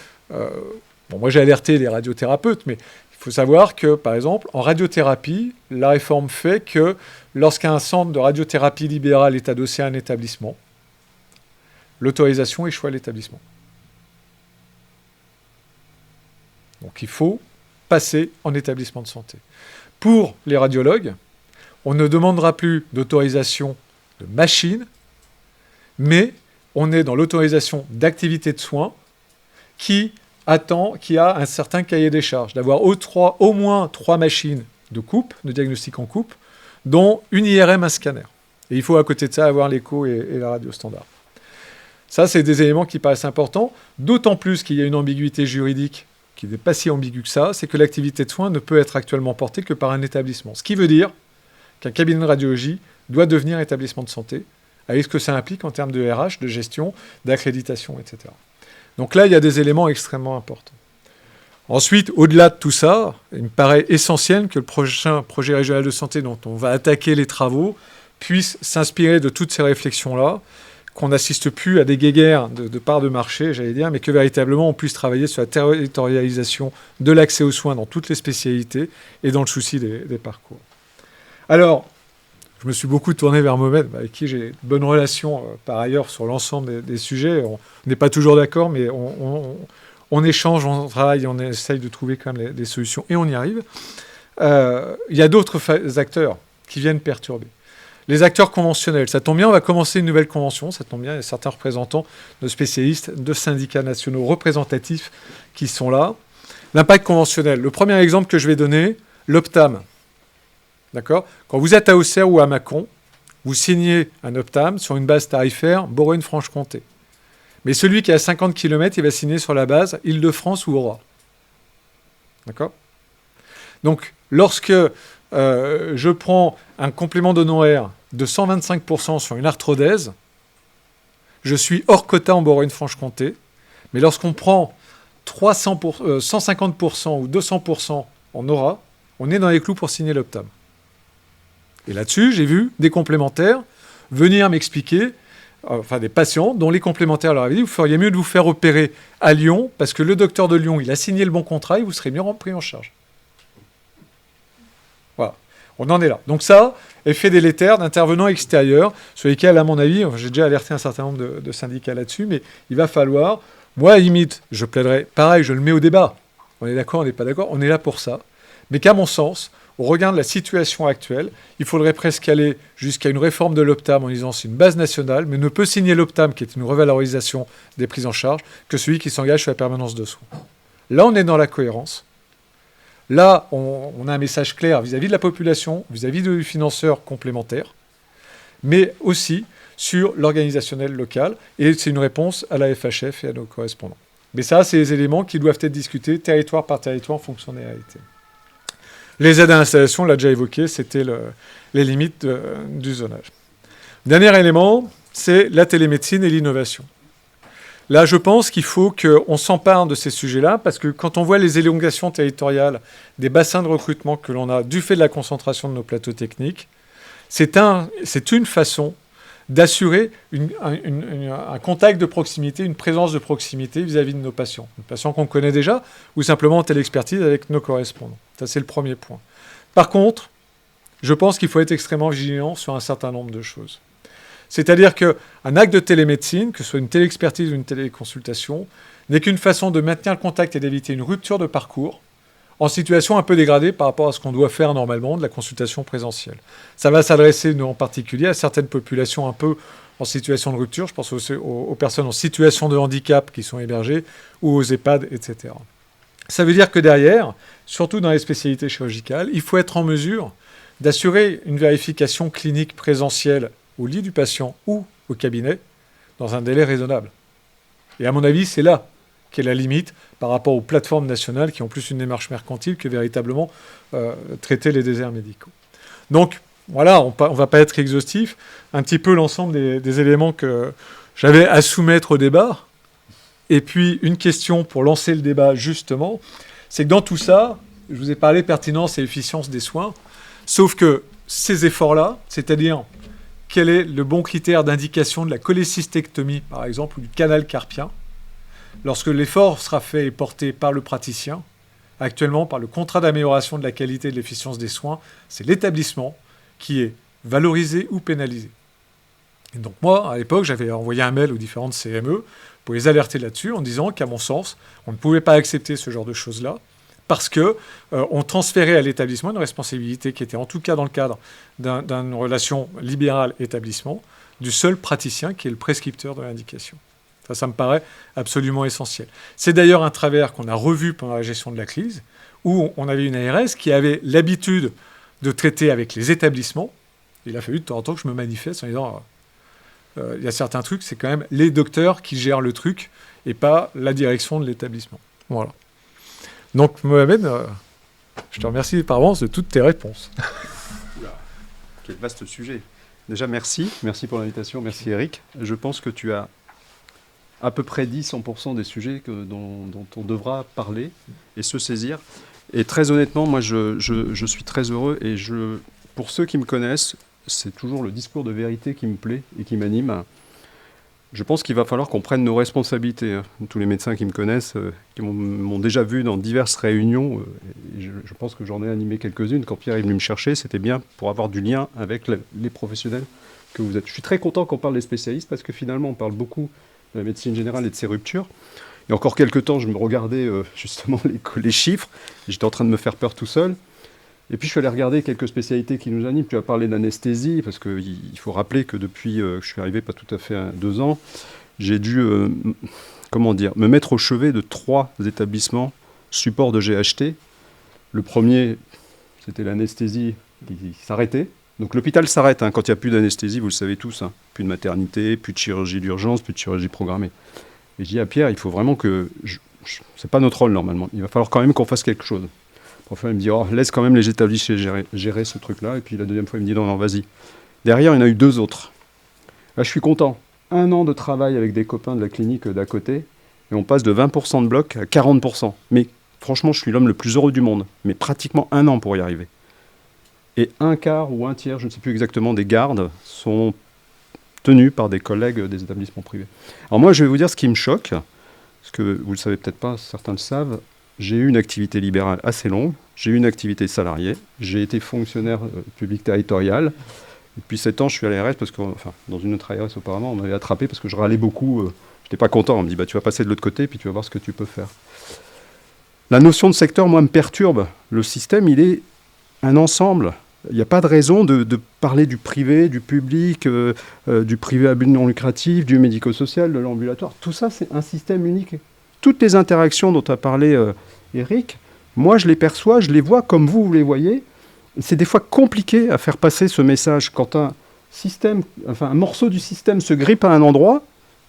moi j'ai alerté les radiothérapeutes, mais il faut savoir que, par exemple, en radiothérapie, la réforme fait que lorsqu'un centre de radiothérapie libérale est adossé à un établissement, l'autorisation échoue à l'établissement. Donc il faut passer en établissement de santé. Pour les radiologues, on ne demandera plus d'autorisation de machine, mais on est dans l'autorisation d'activité de soins qui a un certain cahier des charges, d'avoir au moins 3 machines de coupe, de diagnostic en coupe, dont une IRM, un scanner. Et il faut à côté de ça avoir l'écho et la radio standard. Ça, c'est des éléments qui paraissent importants, d'autant plus qu'il y a une ambiguïté juridique qui n'est pas si ambiguë que ça, c'est que l'activité de soins ne peut être actuellement portée que par un établissement. Ce qui veut dire qu'un cabinet de radiologie doit devenir établissement de santé, avec ce que ça implique en termes de RH, de gestion, d'accréditation, etc. Donc là, il y a des éléments extrêmement importants. Ensuite, au-delà de tout ça, il me paraît essentiel que le prochain projet régional de santé dont on va attaquer les travaux puisse s'inspirer de toutes ces réflexions-là, qu'on n'assiste plus à des guéguerres de parts de marché, j'allais dire, mais que véritablement on puisse travailler sur la territorialisation de l'accès aux soins dans toutes les spécialités et dans le souci des parcours. Alors, je me suis beaucoup tourné vers Mohamed, avec qui j'ai de bonnes relations par ailleurs sur l'ensemble des sujets. On n'est pas toujours d'accord, mais on échange, on travaille, on essaye de trouver quand même des solutions, et on y arrive. Il y a d'autres acteurs qui viennent perturber. Les acteurs conventionnels, ça tombe bien, on va commencer une nouvelle convention, ça tombe bien, il y a certains représentants de spécialistes, de syndicats nationaux représentatifs qui sont là. L'impact conventionnel, le premier exemple que je vais donner, l'Optam. D'accord ? Quand vous êtes à Auxerre ou à Mâcon, vous signez un Optam sur une base tarifaire Bourgogne-Franche-Comté. Mais celui qui est à 50 km, il va signer sur la base Île-de-France ou Aura. D'accord ? Donc, lorsque je prends un complément d'honoraires de 125% sur une arthrodèse, je suis hors quota en Bourgogne-Franche-Comté. Mais lorsqu'on prend 150% ou 200% en Aura, on est dans les clous pour signer l'Optam. Et là-dessus, j'ai vu des complémentaires venir m'expliquer, enfin des patients dont les complémentaires leur avaient dit « Vous feriez mieux de vous faire opérer à Lyon parce que le docteur de Lyon, il a signé le bon contrat et vous serez mieux pris en charge. » Voilà, on en est là. Donc ça, effet délétère d'intervenants extérieurs sur lesquels, à mon avis, j'ai déjà alerté un certain nombre de syndicats là-dessus, mais il va falloir, moi à la limite, je plaiderai, pareil, je le mets au débat. On est d'accord, on n'est pas d'accord, on est là pour ça. Mais qu'à mon sens, au regard de la situation actuelle, il faudrait presque aller jusqu'à une réforme de l'Optam en disant c'est une base nationale, mais ne peut signer l'Optam, qui est une revalorisation des prises en charge, que celui qui s'engage sur la permanence de soins. Là, on est dans la cohérence. Là, on a un message clair vis-à-vis de la population, vis-à-vis du financeur complémentaire, mais aussi sur l'organisationnel local, et c'est une réponse à la FHF et à nos correspondants. Mais ça, c'est les éléments qui doivent être discutés territoire par territoire en fonction des réalités. Les aides à l'installation, on l'a déjà évoqué, c'était les limites du zonage. Dernier élément, c'est la télémédecine et l'innovation. Là, je pense qu'il faut qu'on s'empare de ces sujets-là, parce que quand on voit les élongations territoriales des bassins de recrutement que l'on a du fait de la concentration de nos plateaux techniques, c'est une façon d'assurer un contact de proximité, une présence de proximité vis-à-vis de nos patients. Nos patients qu'on connaît déjà, ou simplement en téléexpertise avec nos correspondants. Ça, c'est le premier point. Par contre, je pense qu'il faut être extrêmement vigilant sur un certain nombre de choses. C'est-à-dire qu'un acte de télémédecine, que ce soit une téléexpertise ou une téléconsultation, n'est qu'une façon de maintenir le contact et d'éviter une rupture de parcours en situation un peu dégradée par rapport à ce qu'on doit faire normalement de la consultation présentielle. Ça va s'adresser en particulier à certaines populations un peu en situation de rupture, je pense aux personnes en situation de handicap qui sont hébergées, ou aux EHPAD, etc. Ça veut dire que derrière, surtout dans les spécialités chirurgicales, il faut être en mesure d'assurer une vérification clinique présentielle au lit du patient ou au cabinet dans un délai raisonnable. Et à mon avis, c'est là qu'est la limite par rapport aux plateformes nationales qui ont plus une démarche mercantile que véritablement traiter les déserts médicaux. Donc, voilà, on ne va pas être exhaustif. Un petit peu l'ensemble des éléments que j'avais à soumettre au débat. Et puis, une question pour lancer le débat, justement, c'est que dans tout ça, je vous ai parlé pertinence et efficience des soins, sauf que ces efforts-là, c'est-à-dire quel est le bon critère d'indication de la cholécystectomie, par exemple, ou du canal carpien, lorsque l'effort sera fait et porté par le praticien, actuellement par le contrat d'amélioration de la qualité et de l'efficience des soins, c'est l'établissement qui est valorisé ou pénalisé. Et donc moi, à l'époque, j'avais envoyé un mail aux différentes CME pour les alerter là-dessus en disant qu'à mon sens, on ne pouvait pas accepter ce genre de choses-là parce qu'on transférait à l'établissement une responsabilité qui était en tout cas dans le cadre d'une relation libérale établissement du seul praticien qui est le prescripteur de l'indication. Ça me paraît absolument essentiel. C'est d'ailleurs un travers qu'on a revu pendant la gestion de la crise, où on avait une ARS qui avait l'habitude de traiter avec les établissements. Il a fallu de temps en temps que je me manifeste en disant il y a certains trucs, c'est quand même les docteurs qui gèrent le truc et pas la direction de l'établissement. Voilà. Donc, Mohamed, je te remercie par avance de toutes tes réponses. Oula, quel vaste sujet. Déjà, merci pour l'invitation, merci Eric. Je pense que tu as à peu près dit 100% des sujets dont on devra parler et se saisir. Et très honnêtement, moi, je suis très heureux et pour ceux qui me connaissent, c'est toujours le discours de vérité qui me plaît et qui m'anime. Je pense qu'il va falloir qu'on prenne nos responsabilités. Tous les médecins qui me connaissent, qui m'ont déjà vu dans diverses réunions, et je pense que j'en ai animé quelques-unes. Quand Pierre est venu me chercher, c'était bien pour avoir du lien avec les professionnels que vous êtes. Je suis très content qu'on parle des spécialistes parce que finalement, on parle beaucoup de la médecine générale et de ses ruptures. Il y a encore quelques temps, je me regardais justement les chiffres. J'étais en train de me faire peur tout seul. Et puis je suis allé regarder quelques spécialités qui nous animent. Tu as parlé d'anesthésie, parce qu'il faut rappeler que depuis que je suis arrivé, pas tout à fait 2 ans, j'ai dû me mettre au chevet de 3 établissements support de GHT. Le premier, c'était l'anesthésie qui s'arrêtait. Donc l'hôpital s'arrête quand il n'y a plus d'anesthésie, vous le savez tous. Plus de maternité, plus de chirurgie d'urgence, plus de chirurgie programmée. Et je dis à Pierre, il faut vraiment que... c'est pas notre rôle normalement. Il va falloir quand même qu'on fasse quelque chose. Enfin, il me dit, laisse quand même les établissements gérer ce truc-là. Et puis la deuxième fois, il me dit, non, vas-y. Derrière, il y en a eu 2 autres. Là, je suis content. 1 an de travail avec des copains de la clinique d'à côté. Et on passe de 20% de bloc à 40%. Mais franchement, je suis l'homme le plus heureux du monde. Mais pratiquement 1 an pour y arriver. Et 1/4 ou 1/3, je ne sais plus exactement, des gardes sont tenus par des collègues des établissements privés. Alors moi, je vais vous dire ce qui me choque. Parce que vous ne le savez peut-être pas, certains le savent. J'ai eu une activité libérale assez longue, j'ai eu une activité salariée, j'ai été fonctionnaire public territorial. Depuis 7 ans, je suis à l'ARS, parce que, dans une autre ARS auparavant, on m'avait attrapé parce que je râlais beaucoup. Je n'étais pas content. On me dit, tu vas passer de l'autre côté, puis tu vas voir ce que tu peux faire. La notion de secteur, moi, me perturbe. Le système, il est un ensemble. Il n'y a pas de raison de parler du privé, du public, du privé à but non lucratif, du médico-social, de l'ambulatoire. Tout ça, c'est un système unique. Toutes les interactions dont a parlé Eric, moi je les perçois, je les vois comme vous les voyez. C'est des fois compliqué à faire passer ce message. Quand un morceau du système se grippe à un endroit,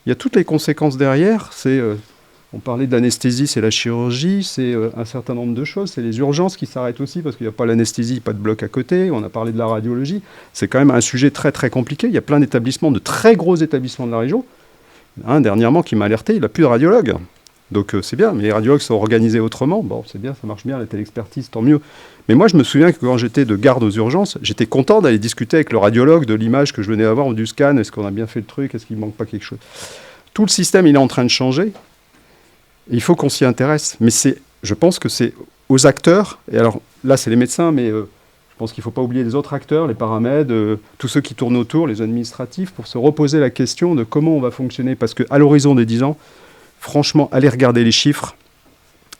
il y a toutes les conséquences derrière. On parlait d'anesthésie, c'est la chirurgie, c'est un certain nombre de choses. C'est les urgences qui s'arrêtent aussi parce qu'il n'y a pas l'anesthésie, pas de bloc à côté. On a parlé de la radiologie. C'est quand même un sujet très très compliqué. Il y a plein d'établissements, de très gros établissements de la région. Un dernièrement qui m'a alerté, il n'a plus de radiologue. Donc c'est bien, mais les radiologues sont organisés autrement. Bon, c'est bien, ça marche bien, la téléexpertise, tant mieux. Mais moi, je me souviens que quand j'étais de garde aux urgences, j'étais content d'aller discuter avec le radiologue de l'image que je venais avoir ou du scan. Est-ce qu'on a bien fait le truc? Est-ce qu'il ne manque pas quelque chose? Tout le système, il est en train de changer. Et il faut qu'on s'y intéresse. Mais je pense que c'est aux acteurs, et alors là, c'est les médecins, mais je pense qu'il ne faut pas oublier les autres acteurs, les paramèdes, tous ceux qui tournent autour, les administratifs, pour se reposer la question de comment on va fonctionner. Parce qu'à l'horizon des 10 ans, franchement, allez regarder les chiffres.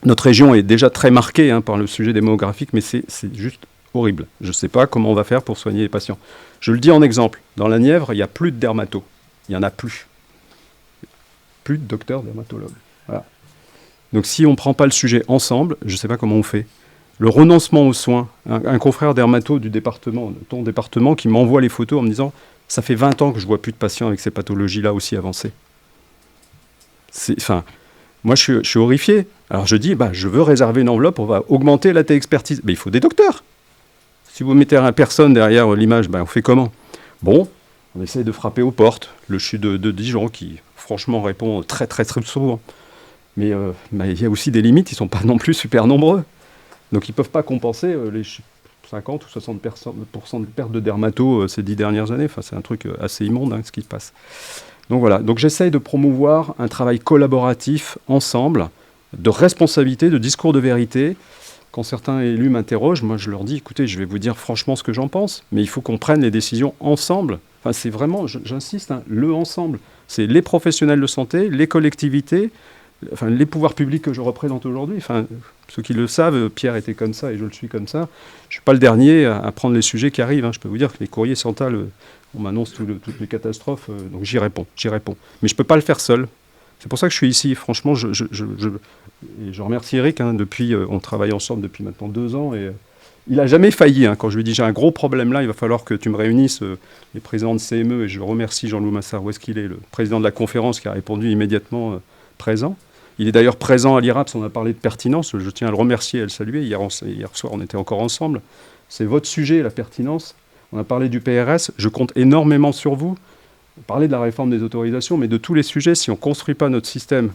Notre région est déjà très marquée par le sujet démographique, mais c'est juste horrible. Je ne sais pas comment on va faire pour soigner les patients. Je le dis en exemple. Dans la Nièvre, il n'y a plus de dermatos. Il n'y en a plus. Plus de docteurs dermatologues. Voilà. Donc si on ne prend pas le sujet ensemble, je ne sais pas comment on fait. Le renoncement aux soins. Un confrère dermato du département, de ton département, qui m'envoie les photos en me disant « Ça fait 20 ans que je ne vois plus de patients avec ces pathologies-là aussi avancées. » Moi, je suis horrifié. Alors, je dis, je veux réserver une enveloppe, on va augmenter la téléexpertise. Mais il faut des docteurs. Si vous mettez une personne derrière l'image, on fait comment? Bon, on essaie de frapper aux portes. Le CHU de Dijon, qui, franchement, répond très, très, très souvent. Mais il y a aussi des limites, ils ne sont pas non plus super nombreux. Donc, ils ne peuvent pas compenser les 50 ou 60% de perte de dermato ces 10 dernières années. C'est un truc assez immonde, ce qui se passe. Donc voilà, j'essaye de promouvoir un travail collaboratif ensemble, de responsabilité, de discours de vérité. Quand certains élus m'interrogent, moi je leur dis, écoutez, je vais vous dire franchement ce que j'en pense, mais il faut qu'on prenne les décisions ensemble. C'est vraiment, j'insiste, le ensemble. C'est les professionnels de santé, les collectivités, les pouvoirs publics que je représente aujourd'hui. Ceux qui le savent, Pierre était comme ça et je le suis comme ça. Je ne suis pas le dernier à prendre les sujets qui arrivent. Je peux vous dire que les courriers Santal, on m'annonce toutes les catastrophes, donc j'y réponds. Mais je ne peux pas le faire seul. C'est pour ça que je suis ici. Franchement, et je remercie Eric. Depuis, on travaille ensemble depuis maintenant 2 ans et Il n'a jamais failli. Hein. Quand je lui ai dit, j'ai un gros problème là, il va falloir que tu me réunisses les présidents de CME, et je remercie Jean-Loup Massard, où est-ce qu'il est, le président de la conférence, qui a répondu immédiatement présent. Il est d'ailleurs présent à l'IRAPS, on a parlé de pertinence, je tiens à le remercier et à le saluer. Hier soir, on était encore ensemble. C'est votre sujet, la pertinence. On a parlé du PRS, je compte énormément sur vous. On parlait de la réforme des autorisations, mais de tous les sujets, si on ne construit pas notre système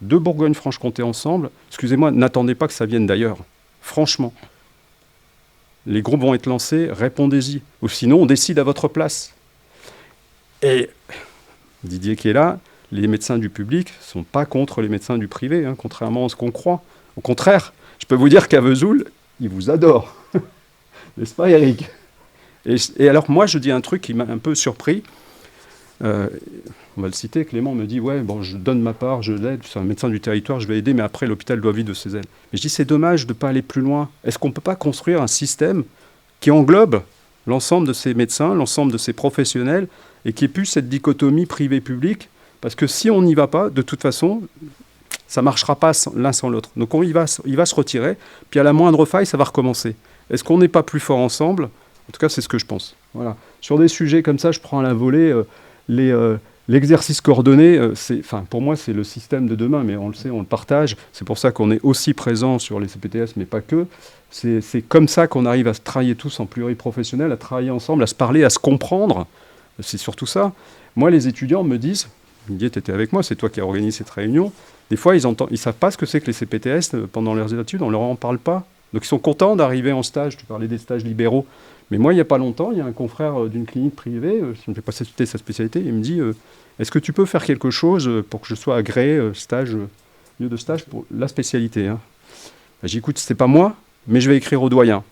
de Bourgogne-Franche-Comté ensemble, excusez-moi, n'attendez pas que ça vienne d'ailleurs. Franchement. Les groupes vont être lancés, répondez-y. Ou sinon, on décide à votre place. Et Didier qui est là, les médecins du public ne sont pas contre les médecins du privé, hein, contrairement à ce qu'on croit. Au contraire, je peux vous dire qu'à Vesoul, ils vous adorent. N'est-ce pas, Eric ? Et alors, moi, je dis un truc qui m'a un peu surpris. On va le citer, Clément me dit « Ouais, bon, je donne ma part, je l'aide, c'est un médecin du territoire, je vais aider, mais après, l'hôpital doit vivre de ses ailes. » Mais je dis « C'est dommage de ne pas aller plus loin. Est-ce qu'on ne peut pas construire un système qui englobe l'ensemble de ces médecins, l'ensemble de ces professionnels, et qui ait plus cette dichotomie privé-public ? Parce que si on n'y va pas, de toute façon, ça ne marchera pas l'un sans l'autre. Donc il va se retirer, puis à la moindre faille, ça va recommencer. Est-ce qu'on n'est pas plus fort ensemble ? En tout cas, c'est ce que je pense. Voilà. Sur des sujets comme ça, je prends à la volée l'exercice coordonné. Pour moi, c'est le système de demain, mais on le sait, on le partage. C'est pour ça qu'on est aussi présent sur les CPTS, mais pas que. C'est comme ça qu'on arrive à se travailler tous en pluriprofessionnel, à travailler ensemble, à se parler, à se comprendre. C'est surtout ça. Moi, les étudiants me disent, Didier, tu étais avec moi, c'est toi qui as organisé cette réunion. Des fois, ils ne savent pas ce que c'est que les CPTS pendant leurs études, on ne leur en parle pas. Donc, ils sont contents d'arriver en stage. Tu parlais des stages libéraux. Mais moi, il n'y a pas longtemps, il y a un confrère d'une clinique privée, je ne vais pas citer sa spécialité, il me dit est-ce que tu peux faire quelque chose pour que je sois agréé, lieu de stage, pour la spécialité hein. J'écoute, c'est pas moi, mais je vais écrire au doyen.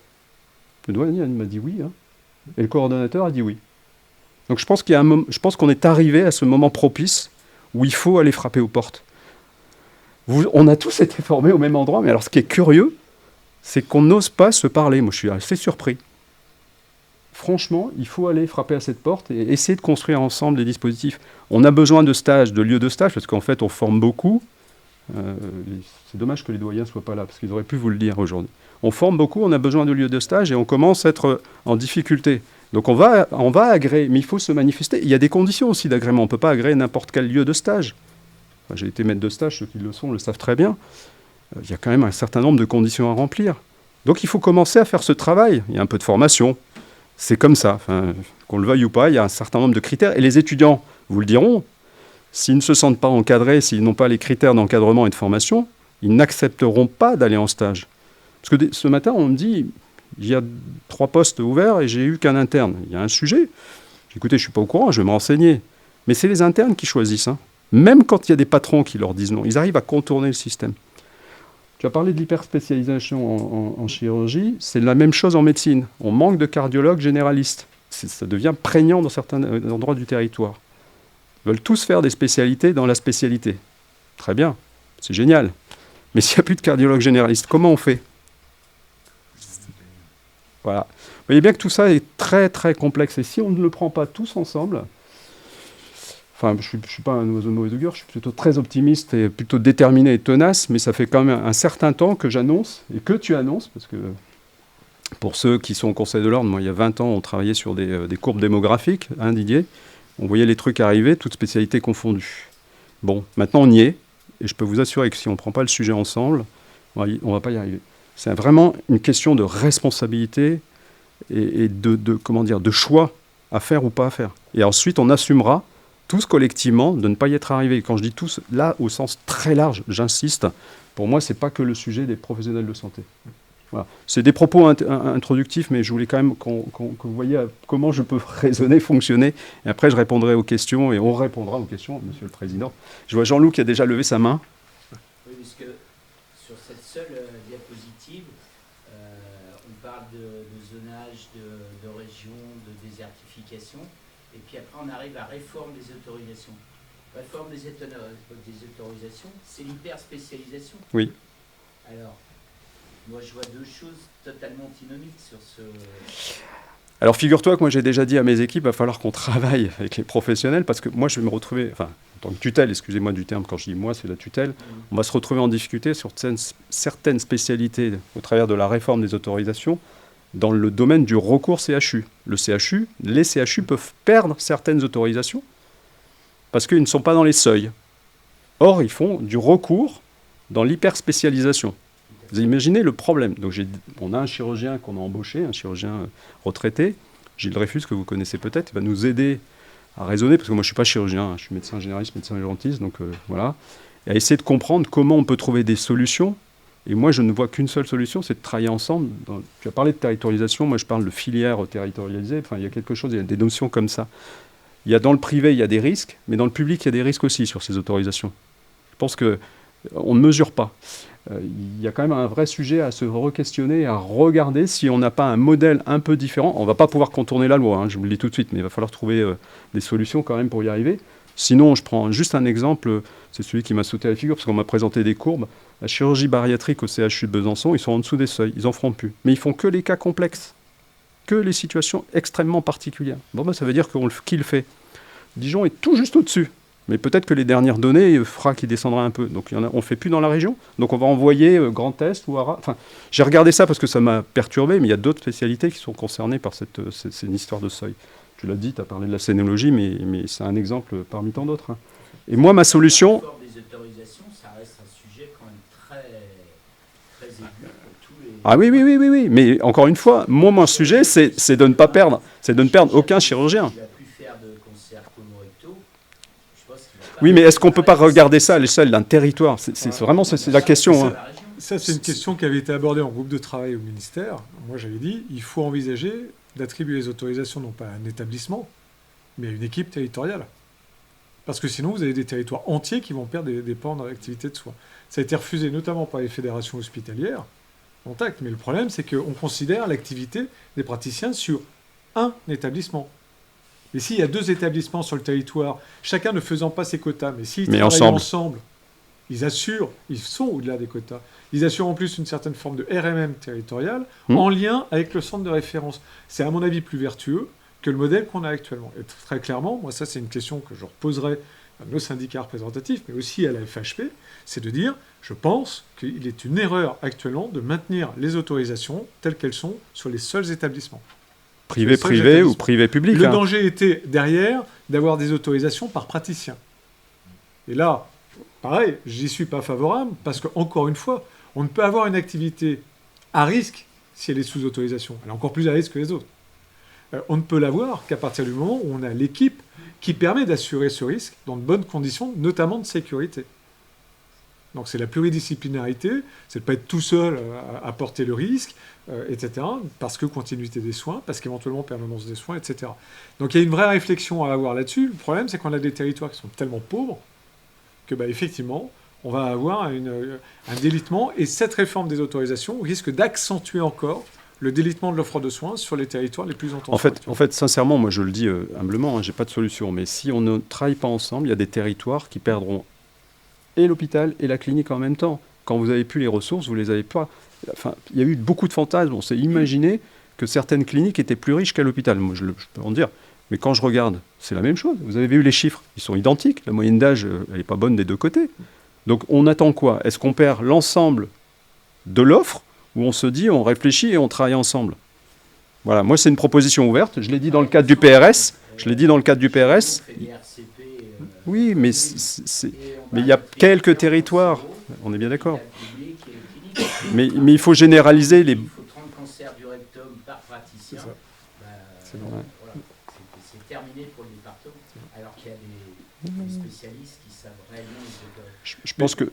Le doyen il m'a dit oui, hein. Et le coordonnateur a dit oui. Donc je pense qu'on est arrivé à ce moment propice où il faut aller frapper aux portes. On a tous été formés au même endroit, mais alors ce qui est curieux, c'est qu'on n'ose pas se parler. Moi, je suis assez surpris. Franchement, il faut aller frapper à cette porte et essayer de construire ensemble des dispositifs. On a besoin de stages, de lieux de stage, parce qu'en fait, on forme beaucoup. C'est dommage que les doyens ne soient pas là, parce qu'ils auraient pu vous le dire aujourd'hui. On forme beaucoup, on a besoin de lieux de stage et on commence à être en difficulté. Donc on va agréer, mais il faut se manifester. Il y a des conditions aussi d'agrément. On ne peut pas agréer n'importe quel lieu de stage. Enfin, j'ai été maître de stage, ceux qui le sont le savent très bien. Il y a quand même un certain nombre de conditions à remplir. Donc il faut commencer à faire ce travail. Il y a un peu de formation. C'est comme ça, enfin, qu'on le veuille ou pas, il y a un certain nombre de critères. Et les étudiants vous le diront, s'ils ne se sentent pas encadrés, s'ils n'ont pas les critères d'encadrement et de formation, ils n'accepteront pas d'aller en stage. Parce que ce matin, on me dit, il y a 3 postes ouverts et j'ai eu qu'un interne. Il y a un sujet. Écoutez, je ne suis pas au courant, je vais me renseigner. Mais c'est les internes qui choisissent. Hein. Même quand il y a des patrons qui leur disent non, ils arrivent à contourner le système. Tu as parlé de l'hyperspécialisation en chirurgie, c'est la même chose en médecine. On manque de cardiologues généralistes. Ça devient prégnant dans certains endroits du territoire. Ils veulent tous faire des spécialités dans la spécialité. Très bien, c'est génial. Mais s'il n'y a plus de cardiologues généralistes, comment on fait ? Voilà. Vous voyez bien que tout ça est très très complexe. Et si on ne le prend pas tous ensemble... Enfin, je ne suis pas un oiseau de mauvais augure, je suis plutôt très optimiste et plutôt déterminé et tenace, mais ça fait quand même un certain temps que j'annonce, et que tu annonces, parce que pour ceux qui sont au Conseil de l'Ordre, moi, il y a 20 ans, on travaillait sur des courbes démographiques, hein, Didier, on voyait les trucs arriver, toutes spécialités confondues. Bon, maintenant on y est, et je peux vous assurer que si on ne prend pas le sujet ensemble, on ne va pas y arriver. C'est vraiment une question de responsabilité et de choix à faire ou pas à faire. Et ensuite, on assumera tous collectivement, de ne pas y être arrivés. Quand je dis tous, là, au sens très large, j'insiste, pour moi, ce n'est pas que le sujet des professionnels de santé. Voilà. C'est des propos introductifs, mais je voulais quand même que vous voyez comment je peux raisonner, fonctionner, et après je répondrai aux questions, et on répondra aux questions, Monsieur le Président. Je vois Jean-Loup qui a déjà levé sa main. Oui, puisque sur cette seule diapositive, on parle de zonage, de région, de désertification. Et puis après, on arrive à réforme des autorisations. Réforme des autorisations, c'est l'hyperspécialisation. Oui. Alors, moi, je vois 2 choses totalement antinomiques sur ce... Alors, figure-toi que moi, j'ai déjà dit à mes équipes, il va falloir qu'on travaille avec les professionnels, parce que moi, je vais me retrouver, enfin, en tant que tutelle, excusez-moi du terme, quand je dis moi, c'est la tutelle, on va se retrouver en difficulté sur certaines spécialités au travers de la réforme des autorisations, dans le domaine du recours CHU. Les CHU peuvent perdre certaines autorisations parce qu'ils ne sont pas dans les seuils. Or, ils font du recours dans l'hyperspécialisation. Vous imaginez le problème. Donc, on a un chirurgien qu'on a embauché, un chirurgien retraité, Gilles Dreyfus, que vous connaissez peut-être, il va nous aider à raisonner, parce que moi, je ne suis pas chirurgien, je suis médecin généraliste, médecin urgentiste, donc voilà, et à essayer de comprendre comment on peut trouver des solutions. Et moi, je ne vois qu'une seule solution, c'est de travailler ensemble. Tu as parlé de territorialisation, moi, je parle de filière territorialisée. Enfin, il y a quelque chose, il y a des notions comme ça. Dans le privé, il y a des risques, mais dans le public, il y a des risques aussi sur ces autorisations. Je pense qu'on ne mesure pas. Il y a quand même un vrai sujet à se re-questionner, à regarder si on n'a pas un modèle un peu différent. On ne va pas pouvoir contourner la loi, je vous le dis tout de suite, mais il va falloir trouver des solutions quand même pour y arriver. Sinon, je prends juste un exemple, c'est celui qui m'a sauté à la figure, parce qu'on m'a présenté des courbes. La chirurgie bariatrique au CHU de Besançon, ils sont en dessous des seuils, ils n'en feront plus. Mais ils font que les cas complexes, que les situations extrêmement particulières. Bon, ça veut dire qui le fait. Dijon est tout juste au-dessus. Mais peut-être que les dernières données fera qu'il descendra un peu. Donc on ne fait plus dans la région. Donc on va envoyer Grand Est ou Arras. Enfin, j'ai regardé ça parce que ça m'a perturbé, mais il y a d'autres spécialités qui sont concernées par c'est une histoire de seuil. Tu l'as dit, tu as parlé de la scénologie, mais c'est un exemple parmi tant d'autres. Et moi, ma solution... Des autorisations, ça reste un sujet quand même très aigu pour tous les... Ah oui. Mais encore une fois, mon sujet, c'est de ne pas perdre. C'est de ne perdre aucun chirurgien. Oui, mais est-ce qu'on ne peut pas regarder ça à l'échelle d'un territoire ? C'est vraiment la question. Ça, c'est une question qui avait été abordée en groupe de travail au ministère. Moi, j'avais dit, il faut envisager d'attribuer les autorisations non pas à un établissement, mais à une équipe territoriale. Parce que sinon, vous avez des territoires entiers qui vont perdre des pans dans l'activité de soins. Ça a été refusé notamment par les fédérations hospitalières. Contact. Mais le problème, c'est qu'on considère l'activité des praticiens sur un établissement. Et s'il y a 2 établissements sur le territoire, chacun ne faisant pas ses quotas, mais s'ils travaillent ensemble, ils assurent, ils sont au-delà des quotas, ils assurent en plus une certaine forme de RMM territoriale en lien avec le centre de référence. C'est à mon avis plus vertueux que le modèle qu'on a actuellement. Et très clairement, moi ça c'est une question que je reposerai à nos syndicats représentatifs, mais aussi à la FHP, c'est de dire, je pense qu'il est une erreur actuellement de maintenir les autorisations telles qu'elles sont sur les seuls établissements. Privé ou privé-public. Le danger était derrière d'avoir des autorisations par praticien. Et là, pareil, j'y suis pas favorable parce qu'encore une fois, on ne peut avoir une activité à risque si elle est sous autorisation. Elle est encore plus à risque que les autres. On ne peut l'avoir qu'à partir du moment où on a l'équipe qui permet d'assurer ce risque dans de bonnes conditions, notamment de sécurité. Donc c'est la pluridisciplinarité, c'est de ne pas être tout seul à porter le risque, etc. Parce que continuité des soins, parce qu'éventuellement permanence des soins, etc. Donc il y a une vraie réflexion à avoir là-dessus. Le problème, c'est qu'on a des territoires qui sont tellement pauvres que, effectivement, on va avoir un délitement. Et cette réforme des autorisations risque d'accentuer encore le délitement de l'offre de soins sur les territoires les plus en tension. En fait, sincèrement, moi je le dis humblement, j'ai pas de solution. Mais si on ne travaille pas ensemble, il y a des territoires qui perdront et l'hôpital et la clinique en même temps. Quand vous n'avez plus les ressources, vous ne les avez pas. Enfin, il y a eu beaucoup de fantasmes. On s'est imaginé que certaines cliniques étaient plus riches qu'à l'hôpital. Moi, je peux en dire. Mais quand je regarde, c'est la même chose. Vous avez vu les chiffres, ils sont identiques. La moyenne d'âge, elle n'est pas bonne des deux côtés. Donc on attend quoi ? Est-ce qu'on perd l'ensemble de l'offre ou on se dit, on réfléchit et on travaille ensemble ? Voilà, moi c'est une proposition ouverte. Je l'ai dit dans le cadre du PRS. Oui, mais il y a quelques territoires. On est bien d'accord. Mais il faut généraliser les... Il faut 30 cancers du rectum par praticien. C'est bon. C'est terminé pour le département. Alors qu'il y a des spécialistes qui savent réellement les opérer. Je pense que...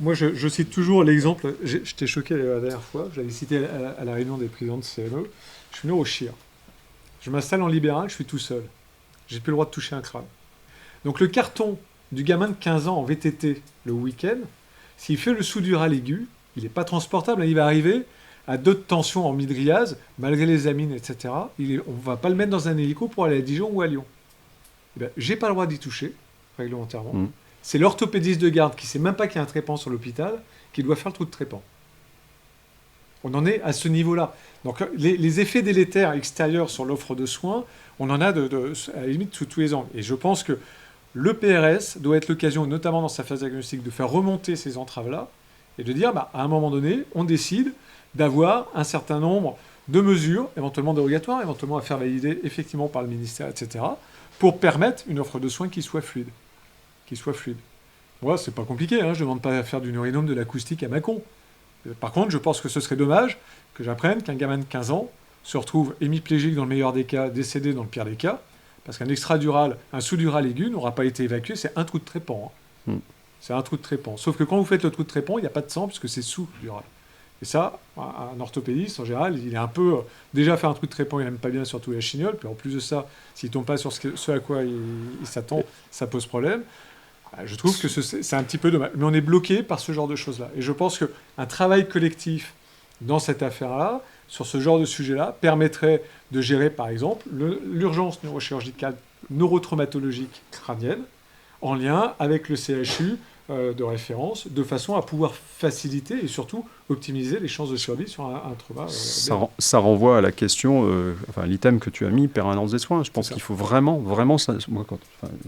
moi, je cite toujours l'exemple. Je t'ai choqué la dernière fois. Je l'avais cité à la réunion des présidents de CME. Je suis venu au CHIR. Je m'installe en libéral, je suis tout seul. J'ai plus le droit de toucher un crâne. Donc le carton du gamin de 15 ans en VTT le week-end, s'il fait le sous-dural aigu, il n'est pas transportable. Il va arriver à d'autres tensions en midriase, malgré les amines, etc. On ne va pas le mettre dans un hélico pour aller à Dijon ou à Lyon. Je n'ai pas le droit d'y toucher, réglementairement. C'est l'orthopédiste de garde qui ne sait même pas qu'il y a un trépan sur l'hôpital qui doit faire le trou de trépan. On en est à ce niveau-là. Donc les effets délétères extérieurs sur l'offre de soins, on en a à la limite sous tous les angles. Et je pense que le PRS doit être l'occasion, notamment dans sa phase diagnostique, de faire remonter ces entraves-là et de dire, à un moment donné, on décide d'avoir un certain nombre de mesures, éventuellement dérogatoires, éventuellement à faire valider effectivement par le ministère, etc., pour permettre une offre de soins qui soit fluide. Moi, c'est pas compliqué, hein, je ne demande pas à faire du neurinome, de l'acoustique à Mâcon. Par contre, je pense que ce serait dommage que j'apprenne qu'un gamin de 15 ans se retrouve hémiplégique dans le meilleur des cas, décédé dans le pire des cas, parce qu'un extradural, un sous-dural aigu n'aura pas été évacué, c'est un trou de trépan. Hein. C'est un trou de trépan. Sauf que quand vous faites le trou de trépan, il n'y a pas de sang, puisque c'est sous-dural. Et ça, un orthopédiste, en général, il est un peu... déjà, faire un trou de trépan, il n'aime pas bien, surtout la chignole. Puis en plus de ça, s'il ne tombe pas sur ce à quoi il s'attend, ça pose problème. Je trouve que c'est un petit peu dommage. Mais on est bloqué par ce genre de choses-là. Et je pense qu'un travail collectif dans cette affaire-là, sur ce genre de sujet-là, permettrait de gérer, par exemple, l'urgence neurochirurgicale, neurotraumatologique crânienne, en lien avec le CHU de référence, de façon à pouvoir faciliter et surtout optimiser les chances de survie sur un trauma. Ça renvoie à la question, enfin, l'item que tu as mis, permanence des soins. Je pense qu'il faut vraiment ça, moi,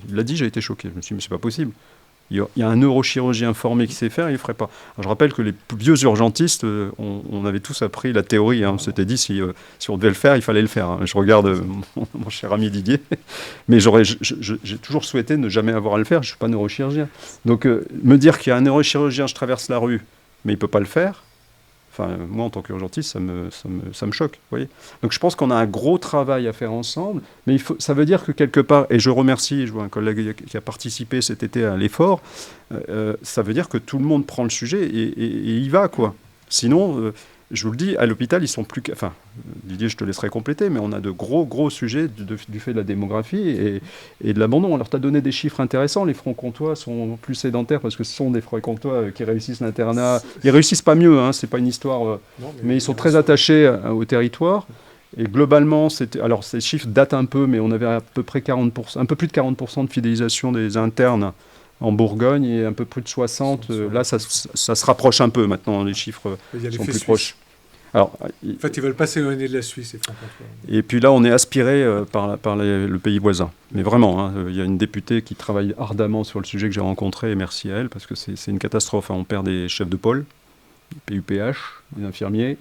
il l'a dit, j'ai été choqué. Je me suis dit, mais c'est pas possible. Il y a un neurochirurgien formé qui sait faire, il ne le ferait pas. Alors, je rappelle que les vieux urgentistes, on avait tous appris la théorie. Hein. On s'était dit, si on devait le faire, il fallait le faire. Hein. Je regarde mon cher ami Didier. Mais j'ai toujours souhaité ne jamais avoir à le faire. Je ne suis pas neurochirurgien. Donc, me dire qu'il y a un neurochirurgien, je traverse la rue, mais il ne peut pas le faire, enfin, moi, en tant qu'urgentiste, ça me choque. Vous voyez. Donc, je pense qu'on a un gros travail à faire ensemble, mais ça veut dire que quelque part, et je remercie, je vois un collègue qui a participé cet été à l'effort, ça veut dire que tout le monde prend le sujet et y va, quoi. Sinon, je vous le dis, à l'hôpital, ils sont plus... Enfin, Didier, je te laisserai compléter, mais on a de gros sujets du fait de la démographie et de l'abandon. Alors, tu as donné des chiffres intéressants. Les francs-comtois sont plus sédentaires parce que ce sont des francs-comtois qui réussissent l'internat. Ils réussissent pas mieux, hein, c'est pas une histoire... Non, mais ils sont très attachés au territoire. Et globalement, alors, ces chiffres datent un peu, mais on avait à peu près 40%, un peu plus de 40% de fidélisation des internes en Bourgogne et un peu plus de 60. Là, ça se rapproche un peu maintenant, les chiffres sont plus proches. Alors, en fait, ils veulent pas s'éloigner de la Suisse, et francs-comtois. Et puis là, on est aspiré par le pays voisin. Mais vraiment, hein, y a une députée qui travaille ardemment sur le sujet que j'ai rencontré, et merci à elle, parce que c'est une catastrophe. Hein. On perd des chefs de pôle, des PUPH, des infirmiers.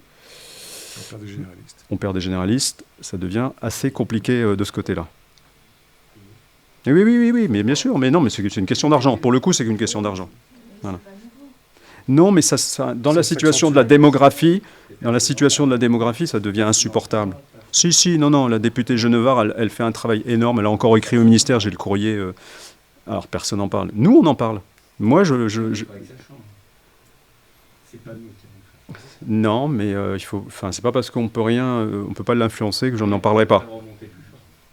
On perd des généralistes. Ça devient assez compliqué de ce côté-là. Et oui, mais bien sûr. Mais non, mais c'est une question d'argent. Pour le coup, c'est qu'une question d'argent. Voilà. Non, mais dans la situation de la démographie, ça devient insupportable. Si, non, la députée Genevard, elle fait un travail énorme. Elle a encore écrit au ministère, j'ai le courrier. Alors, personne n'en parle. Nous, on en parle. Moi, C'est pas nous qui Non, mais il faut... Enfin, c'est pas parce qu'on peut rien... on peut pas l'influencer que j'en parlerai pas.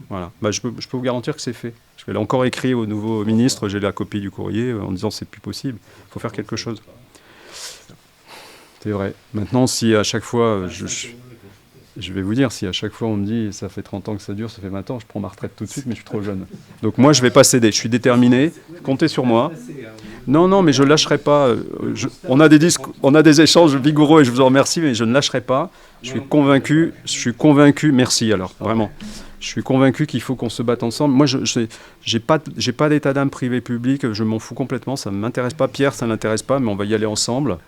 Voilà. Bah, je peux vous garantir que c'est fait. Parce qu'elle a encore écrit au nouveau ministre, j'ai la copie du courrier, en disant c'est plus possible. Il faut faire quelque chose. C'est vrai. Maintenant, si à chaque fois, je vais vous dire, si à chaque fois on me dit ça fait 30 ans que ça dure, ça fait 20 ans, je prends ma retraite tout de suite, mais je suis trop jeune. Donc moi, je ne vais pas céder. Je suis déterminé. Comptez sur moi. Non, mais je ne lâcherai pas. On a des échanges vigoureux et je vous en remercie, mais je ne lâcherai pas. Je suis convaincu. Merci alors, vraiment. Je suis convaincu qu'il faut qu'on se batte ensemble. Moi, je n'ai pas d'état d'âme privé-public, je m'en fous complètement, ça ne m'intéresse pas. Pierre, ça ne l'intéresse pas, mais on va y aller ensemble.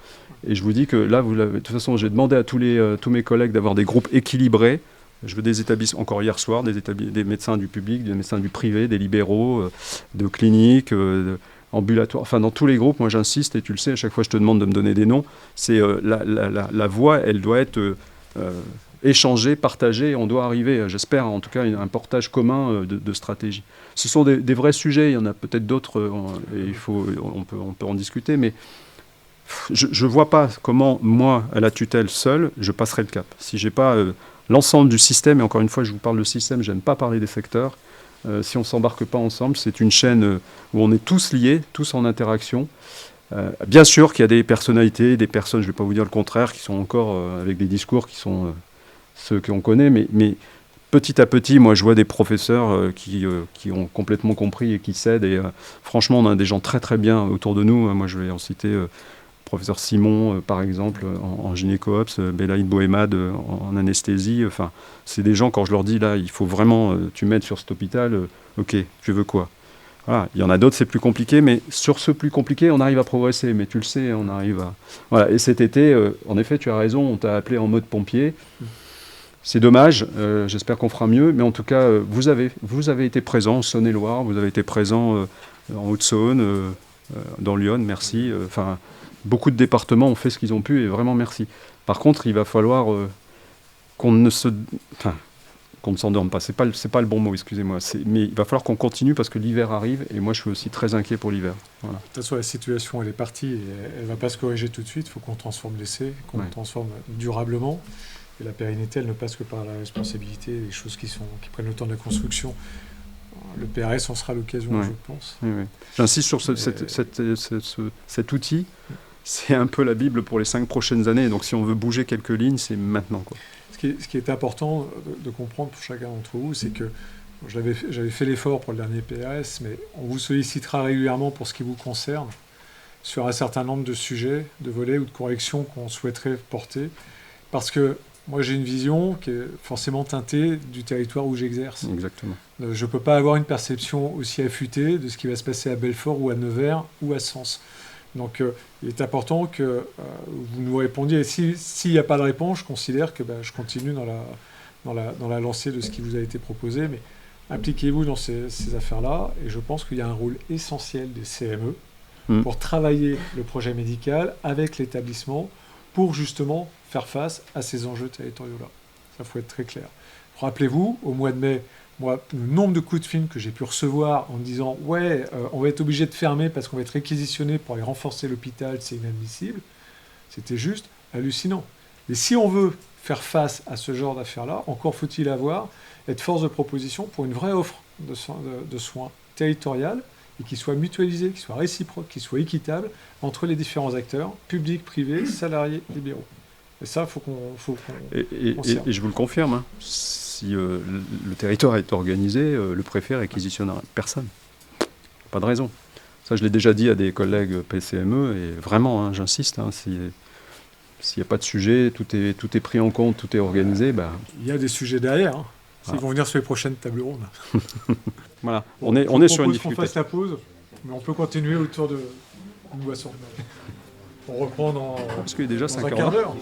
Et je vous dis que là, de toute façon, j'ai demandé à tous mes collègues d'avoir des groupes équilibrés. Je veux des établissements, encore hier soir, des médecins du public, des médecins du privé, des libéraux, de cliniques, ambulatoires. Enfin, dans tous les groupes, moi j'insiste, et tu le sais, à chaque fois je te demande de me donner des noms. C'est la voix, elle doit être... échanger, partager, on doit arriver, j'espère en tout cas, un portage commun de stratégie. Ce sont des vrais sujets, il y en a peut-être d'autres, et on peut en discuter, mais je ne vois pas comment, moi, à la tutelle seule, je passerai le cap. Si je n'ai pas l'ensemble du système, et encore une fois, je vous parle de système, je n'aime pas parler des secteurs, si on ne s'embarque pas ensemble, c'est une chaîne où on est tous liés, tous en interaction. Bien sûr qu'il y a des personnalités, des personnes, je ne vais pas vous dire le contraire, qui sont encore avec des discours qui sont... ceux qu'on connaît, mais petit à petit, moi, je vois des professeurs qui ont complètement compris et qui cèdent. Et franchement, on a des gens très, très bien autour de nous. Moi, je vais en citer professeur Simon, par exemple, en gynéco-ops, Belaïd Bohémad en anesthésie. Enfin, c'est des gens, quand je leur dis, là, il faut vraiment, tu m'aides sur cet hôpital, ok, tu veux quoi ? Voilà. Il y en a d'autres, c'est plus compliqué, mais sur ce plus compliqué, on arrive à progresser. Mais tu le sais, on arrive à... Voilà. Et cet été, en effet, tu as raison, on t'a appelé en mode pompier. C'est dommage, j'espère qu'on fera mieux, mais en tout cas, vous avez été présent en Saône-et-Loire, vous avez été présent en Haute-Saône, dans Lyon, merci. Enfin, beaucoup de départements ont fait ce qu'ils ont pu, et vraiment merci. Par contre, il va falloir qu'on ne s'endorme pas. C'est pas le bon mot, excusez-moi. Mais il va falloir qu'on continue parce que l'hiver arrive, et moi je suis aussi très inquiet pour l'hiver. Voilà. De toute façon, la situation, elle est partie, et elle ne va pas se corriger tout de suite. Il faut qu'on transforme l'essai, qu'on le transforme durablement. Et la pérennité, elle ne passe que par la responsabilité, les choses qui prennent le temps de la construction. Le PRS en sera l'occasion, je pense. Oui. J'insiste sur cet outil. C'est un peu la Bible pour les 5 prochaines années. Donc si on veut bouger quelques lignes, c'est maintenant, quoi. Ce qui est important de comprendre pour chacun d'entre vous, c'est que j'avais fait l'effort pour le dernier PRS, mais on vous sollicitera régulièrement pour ce qui vous concerne sur un certain nombre de sujets, de volets ou de corrections qu'on souhaiterait porter. Parce que moi, j'ai une vision qui est forcément teintée du territoire où j'exerce. Exactement. Je ne peux pas avoir une perception aussi affûtée de ce qui va se passer à Belfort ou à Nevers ou à Sens. Donc, il est important que vous nous répondiez. Et s'il n'y a pas de réponse, je considère que je continue dans la lancée de ce qui vous a été proposé. Mais impliquez-vous dans ces affaires-là. Et je pense qu'il y a un rôle essentiel des CME pour travailler le projet médical avec l'établissement pour justement faire face à ces enjeux territoriaux-là. Ça, faut être très clair. Rappelez-vous, au mois de mai, moi, le nombre de coups de fil que j'ai pu recevoir en me disant « Ouais, on va être obligé de fermer parce qu'on va être réquisitionné pour aller renforcer l'hôpital, c'est inadmissible », c'était juste hallucinant. Et si on veut faire face à ce genre d'affaires-là, encore faut-il être force de proposition pour une vraie offre de soins territoriale et qui soit mutualisée, qui soit réciproque, qui soit équitable entre les différents acteurs, publics, privés, salariés, libéraux. Et ça, il faut qu'on et je vous le confirme, hein, si le territoire est organisé, le préfet réquisitionnera personne. Pas de raison. Ça, je l'ai déjà dit à des collègues PCME, et vraiment, hein, j'insiste, hein, s'il n'y a pas de sujet, tout est pris en compte, tout est organisé. Il y a des sujets derrière. Hein. Ils vont venir sur les prochaines tables rondes. Voilà, on est sur une difficulté. On fasse la pause, mais on peut continuer autour d'une boisson. On reprend dans, parce qu'il est déjà un quart d'heure.